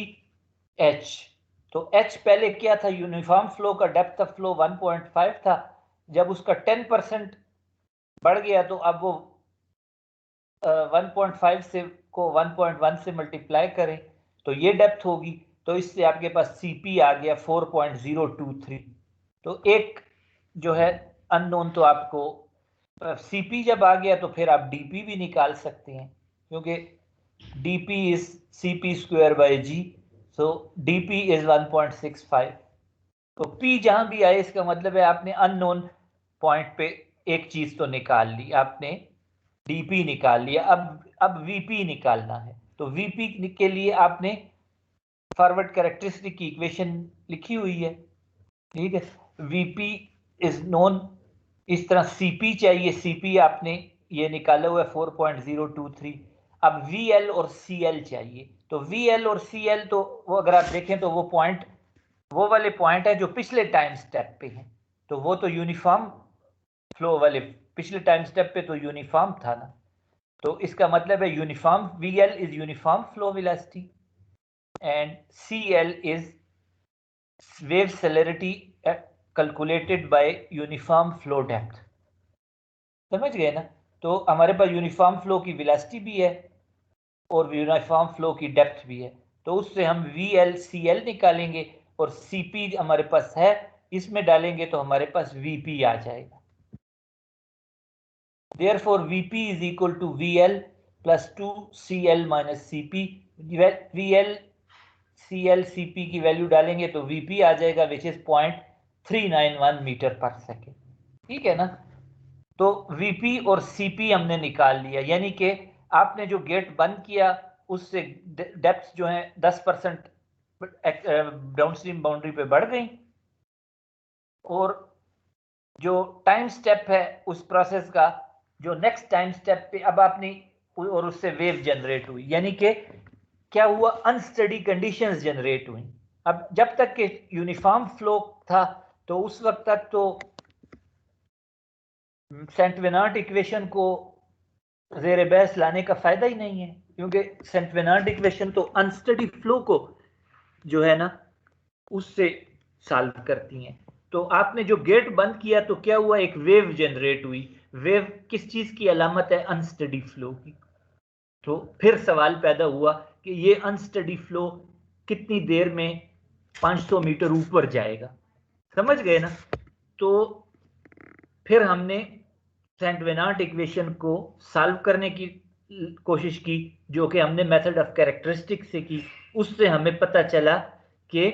h. तो h पहले क्या था, यूनिफॉर्म फ्लो का डेप्थ ऑफ फ्लो 1.5 था, जब उसका 10% बढ़ गया तो अब वो 1.5 से को 1.1 से मल्टीप्लाई करें तो ये डेप्थ होगी, तो इससे आपके पास cp आ गया 4.023। तो एक जो है अननोन, तो आपको cp जब आ गया तो फिर आप dp भी निकाल सकते हैं, क्योंकि dp is cp square by g, so dp is 1.65। तो p जहां भी आए इसका मतलब है आपने अननोन पॉइंट पे एक चीज तो निकाल ली, आपने dp निकाल लिया। अब vp निकालना है, तो vp के लिए आपने फॉरवर्ड कैरेक्टरिस्टिक की इक्वेशन लिखी हुई है। ठीक है, vp इज नोन, इस तरह cp चाहिए, cp आपने ये निकाला हुआ है 4.023। अब vl और cl चाहिए, तो vl और cl तो वो अगर आप देखें तो वो पॉइंट, वो वाले पॉइंट है जो पिछले टाइम स्टेप पे हैं, तो वो तो यूनिफॉर्म फ्लो वाले पिछले टाइम स्टेप पे तो यूनिफॉर्म था ना, तो इसका मतलब है uniform vl is uniform flow velocity and cl is wave celerity calculated by uniform flow depth. समझ गए ना? तो हमारे पास यूनिफॉर्म फ्लो की वेलोसिटी भी है और यूनिफॉर्म फ्लो की डेप्थ भी है, तो उससे हम VL CL निकालेंगे और CP हमारे पास है, इसमें डालेंगे तो हमारे पास VP आ जाएगा। Therefore VP is equal to VL plus 2CL minus CP। VL CL CP की वैल्यू डालेंगे तो VP आ जाएगा विच इज 0.391 मीटर पर सेकेंड। ठीक है ना? तो VP और CP हमने निकाल लिया, यानी कि आपने जो गेट बंद किया उससे डेप्थ जो है 10% डाउनस्ट्रीम बाउंड्री पे बढ़ गई, और जो टाइम स्टेप है उस प्रोसेस का, जो नेक्स्ट टाइम स्टेप पे अब आपने और उससे वेव जनरेट हुई, यानी कि क्या हुआ, अनस्टडी कंडीशंस जनरेट हुई। अब जब तक के यूनिफॉर्म फ्लो था तो उस वक्त तक तो सेंट वेनार्ड इक्वेशन को जेर बहस लाने का फायदा ही नहीं है, क्योंकि सेंट वेनार्ड इक्वेशन तो अनस्टडी फ्लो को जो है ना उससे सॉल्व करती हैं। तो आपने जो गेट बंद किया तो क्या हुआ, एक वेव जनरेट हुई। वेव किस चीज की अलामत है, अनस्टडी फ्लो की। तो फिर सवाल पैदा हुआ कि ये अनस्टडी फ्लो कितनी देर में 500 मीटर ऊपर जाएगा। समझ गए ना? तो फिर हमने सेंट वेनार्ड इक्वेशन को सॉल्व करने की कोशिश की, जो कि हमने मेथड ऑफ कैरेक्टरिस्टिक से की। उससे हमें पता चला कि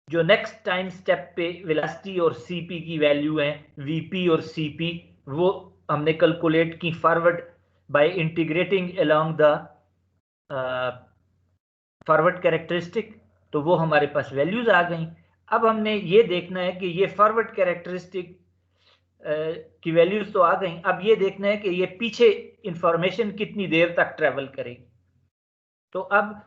जो नेक्स्ट टाइम स्टेप पे वेलोसिटी और सीपी की वैल्यू है, वीपी और सीपी, वो हमने कैलकुलेट की forward by integrating along the forward characteristic, तो वो हमारे पास वैल्यूज आ गई। अब हमने ये देखना है कि ये फॉरवर्ड कैरेक्टरिस्टिक की वैल्यूज तो आ गई, अब ये देखना है कि ये पीछे इंफॉर्मेशन कितनी देर तक ट्रेवल करेगी। तो अब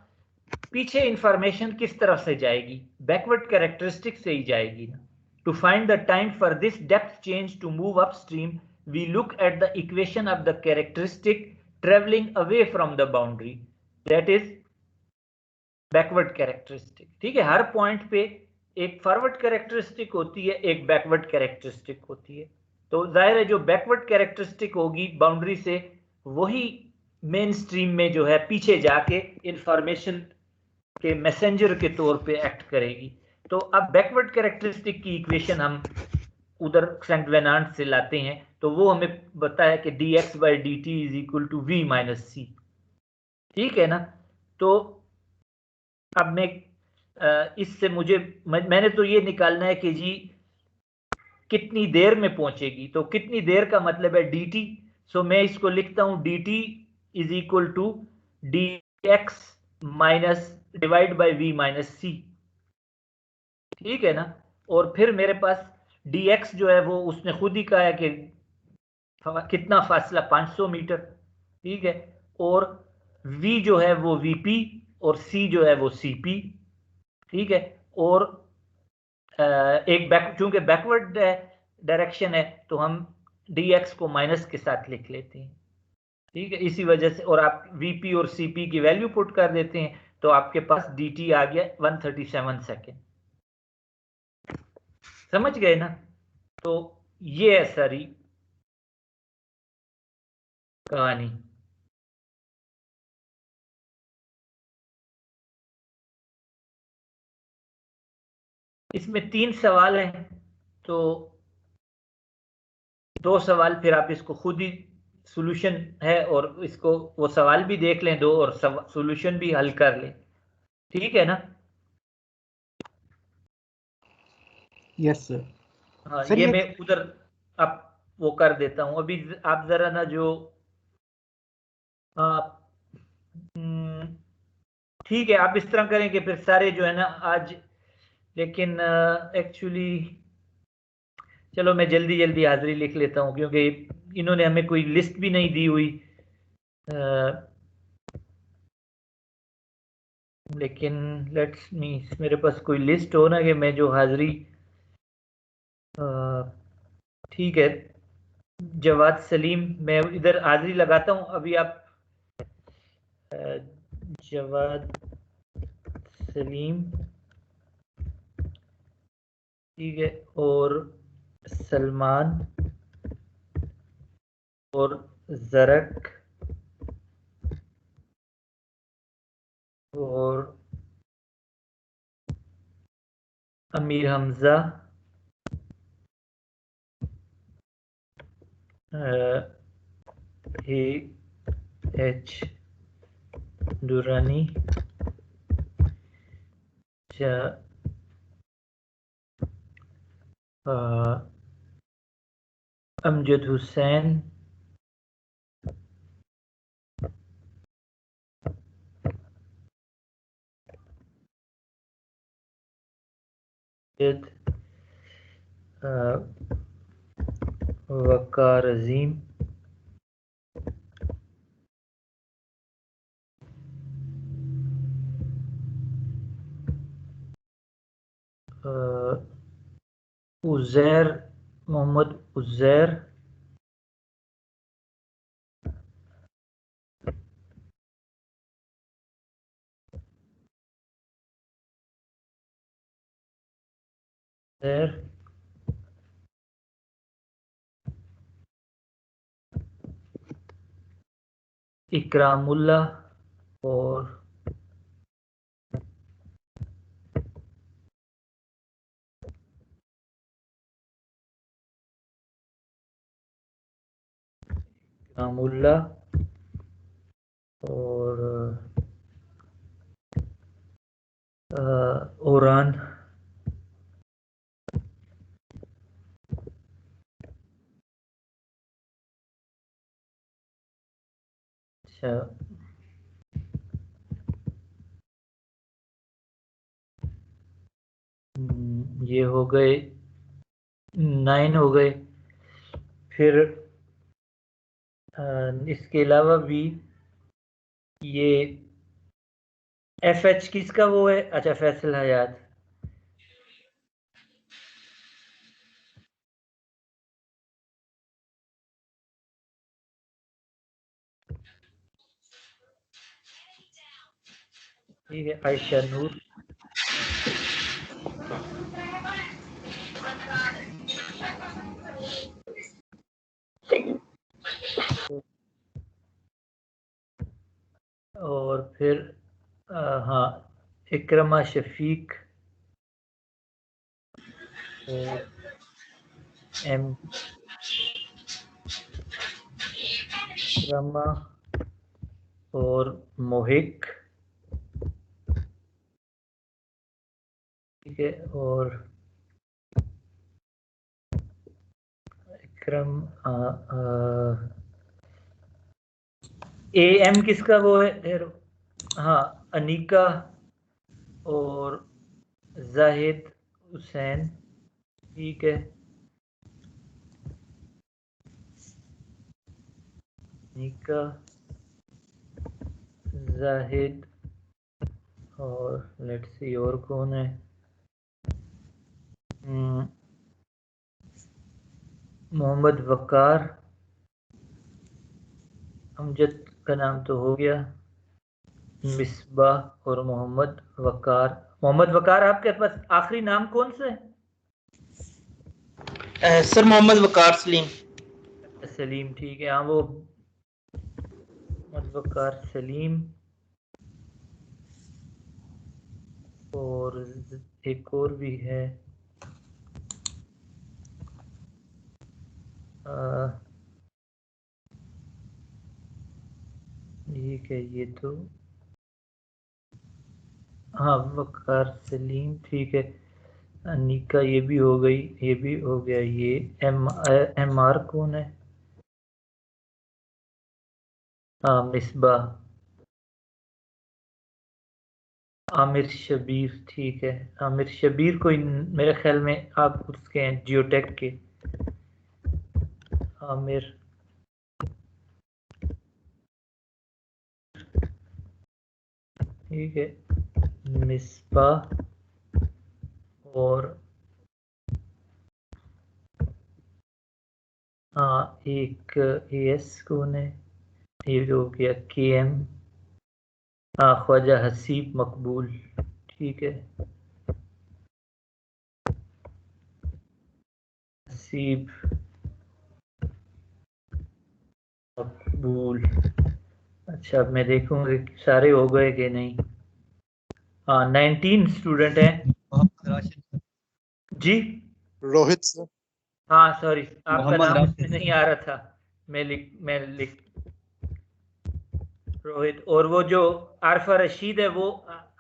पीछे इंफॉर्मेशन किस तरफ से जाएगी, बैकवर्ड कैरेक्टरिस्टिक से ही जाएगी ना। To find the time for this depth change to move upstream we look at the equation of the characteristic travelling away from the boundary, that is backward characteristic. ठीक है, हर पॉइंट पे एक forward characteristic होती है, एक backward characteristic होती है। तो जाहिर है जो बैकवर्ड कैरेक्टरिस्टिक होगी बाउंड्री से, वही मेन स्ट्रीम में जो है पीछे जाके इंफॉर्मेशन के मैसेंजर के तौर पे एक्ट करेगी। तो अब बैकवर्ड कैरेक्टरिस्टिक की इक्वेशन हम उधर सेंट वेनार्ड से लाते हैं, तो वो हमें बताया कि dx by dt is equal to v minus C. ठीक है ना? तो अब मैं इससे मैंने तो ये निकालना है कि जी कितनी देर में पहुंचेगी, तो कितनी देर का मतलब है dt। सो मैं इसको लिखता हूं dt is equal to dx minus divide by v minus C. ठीक है ना? और फिर मेरे पास dx जो है वो उसने खुद ही कहा है कि कितना फासला 500 मीटर, ठीक है, और v जो है वो vp और c जो है वो cp, ठीक है, और एक चूंकि बैकवर्ड डायरेक्शन है तो हम dx को माइनस के साथ लिख लेते हैं, ठीक है, इसी वजह से, और आप vp और cp की वैल्यू पुट कर देते हैं तो आपके पास dt आ गया 137 सेकेंड। समझ गए ना? तो ये है सारी कहानी। इसमें 3 सवाल हैं, तो 2 सवाल फिर आप इसको खुद ही सॉल्यूशन है और इसको वो सवाल भी देख लें 2 और सॉल्यूशन भी हल कर लें, ठीक है ना? Yes sir. हाँ, सर ये ये मैं उधर आप वो कर देता हूँ। अभी आप जरा ना जो ठीक है, आप इस तरह करें कि फिर सारे जो है ना आज, लेकिन एक्चुअली चलो मैं जल्दी जल्दी हाजिरी लिख लेता हूँ क्योंकि इन्होंने हमें कोई लिस्ट भी नहीं दी हुई, लेकिन लेट्स मी, मेरे पास कोई लिस्ट हो ना कि मैं जो हाजिरी, ठीक है, जवाद सलीम, मैं इधर हाजिरी लगाता हूँ अभी। आप जवाद सलीम, ठीक है, और सलमान और जरक और अमीर हमजा, एच दुरानी, अमजद हुसैन, वकार अजीम, उज़ैर, मोहम्मद उज़ैर, इकरामुल्लाह और इकरामुल्लाह और ओरान, अच्छा, ये हो गए 9 हो गए। फिर इसके अलावा भी ये FH किसका वो है? अच्छा, फैसल हयात, ठीक है, आयशा नूर, और फिर हाँ, इकरमा शफीक और एम इकरमा और मोहिक, ठीक है, और इकरम AM किसका वो है? हाँ, अनीका और जाहिद हुसैन, ठीक है, निका, जाहिद, और लेट्स सी और कौन है। मोहम्मद वकार, अमजद का नाम तो हो गया, मिसबाह और मोहम्मद वकार। मोहम्मद वकार, आपके पास आखिरी नाम कौन सा है? सर मोहम्मद वकार सलीम। सलीम, ठीक है। हाँ, वो मोहम्मद वकार सलीम, और एक और भी है, ठीक है, ये तो, हाँ, वकार सलीम, ठीक है। अनिका, ये भी हो गई, ये भी हो गया। ये एम आर कौन है? हाँ, मिसबाह, आमिर शबीर, ठीक है। आमिर शबीर को मेरे ख्याल में आप उसके हैं, जियोटेक के। आमिर, ठीक है। मिसबाह, और हाँ, एक एस कौन है? ये हो गया के एम। हाँ, ख्वाजा हसीब मकबूल, ठीक है। हसीब मकबूल। अच्छा, अब मैं देखूंगा कि सारे हो गए कि नहीं। हाँ, 19 स्टूडेंट हैं जी। रोहित सर। हाँ, सॉरी, आपका मोहम्मद नाम राशिद इसमें नहीं आ रहा था। मैं लिख रोहित, और वो जो आरफा रशीद है वो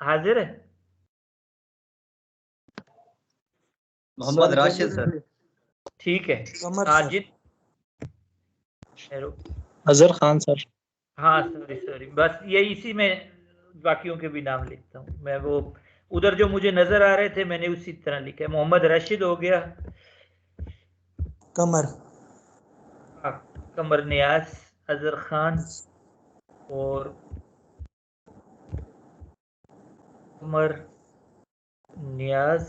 हाजिर है? मोहम्मद राशिद सर। ठीक है। कमर हाँ सर। जी। अजहर खान सर। हाँ, सॉरी सॉरी, बस ये इसी में बाकियों के भी नाम लिखता हूँ मैं। वो उधर जो मुझे नजर आ रहे थे मैंने उसी तरह लिखा है। मोहम्मद रशीद हो गया। कमर। हाँ, कमर नियाज, अजहर खान, और कमर नियाज,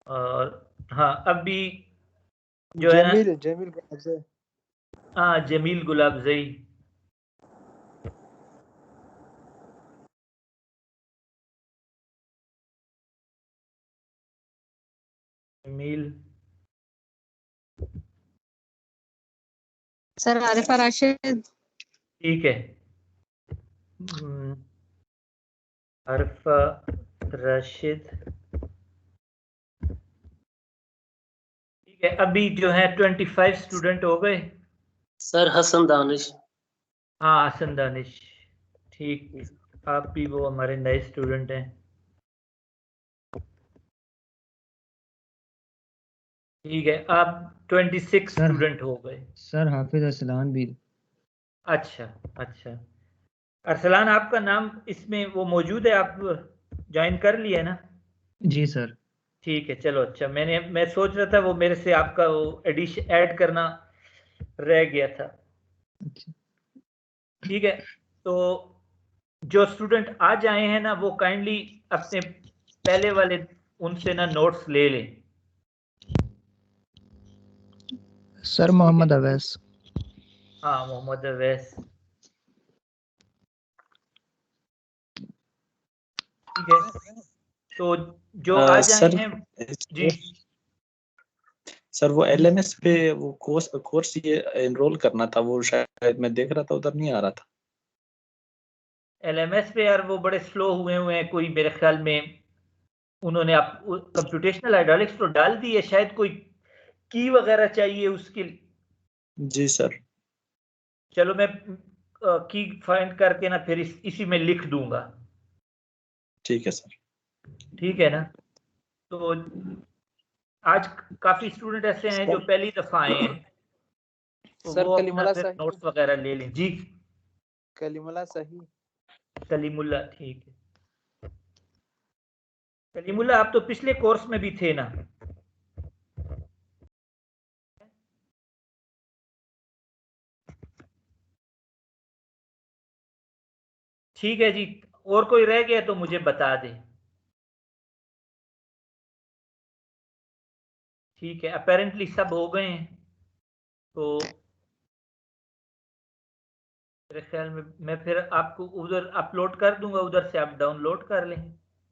और हाँ, अभी जो है ना, जमील गुलाबज़ई। हाँ, जमील गुलाबज़ई। जमील, सर आरिफा राशिद। ठीक है। अरफा राशिद, ठीक है। अभी जो है 25 स्टूडेंट हो गए। सर हसन दानिश। हाँ, हसन दानिश, ठीक। आप भी वो हमारे नए स्टूडेंट हैं, ठीक है। आप 26 स्टूडेंट हो गए। सर हाफिज अरसलान भी। अच्छा, अच्छा। अरसलान, आपका नाम इसमें वो मौजूद है, आप ज्वाइन कर लिए ना? जी सर। ठीक है, चलो। अच्छा, मैं सोच रहा था वो मेरे से आपका वो एडिशन ऐड करना रह गया था। अच्छा। ठीक है, तो जो स्टूडेंट आज आए हैं ना वो काइंडली अपने पहले वाले उनसे ना नोट्स ले लें। सर मोहम्मद अवैस। हाँ, मोहम्मद अवैस, ठीक है। तो जो आज आए सर हैं जी, सर वो एलएमएस पे वो कोर्स ये एनरोल करना था, वो शायद मैं देख रहा था उधर नहीं आ रहा था। एलएमएस पे यार वो बड़े स्लो हुए हैं, कोई मेरे ख्याल में उन्होंने आप कंप्यूटेशनल हाइड्रोलिक्स तो डाल दी है, शायद कोई की वगैरह चाहिए उसके लिए। जी सर। चलो, मैं की फाइंड करके ना फिर इसी में लिख दूंगा, ठीक है सर। ठीक है ना? तो आज काफी स्टूडेंट ऐसे हैं जो पहली दफा आए हैं, तो सर वो अपना कलीमुल्ला फिर सही। नोट्स वगैरह ले लें जी। कलीमुल्ला सही। कलीमुल्ला, ठीक है। कलीमुल्लाह, आप तो पिछले कोर्स में भी थे ना? ठीक है जी, और कोई रह गया तो मुझे बता दे। ठीक है, अपेरेंटली सब हो गए हैं, तो मेरे ख्याल में मैं फिर आपको उधर अपलोड कर दूंगा, उधर से आप डाउनलोड कर लें।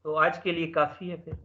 तो आज के लिए काफ़ी है फिर।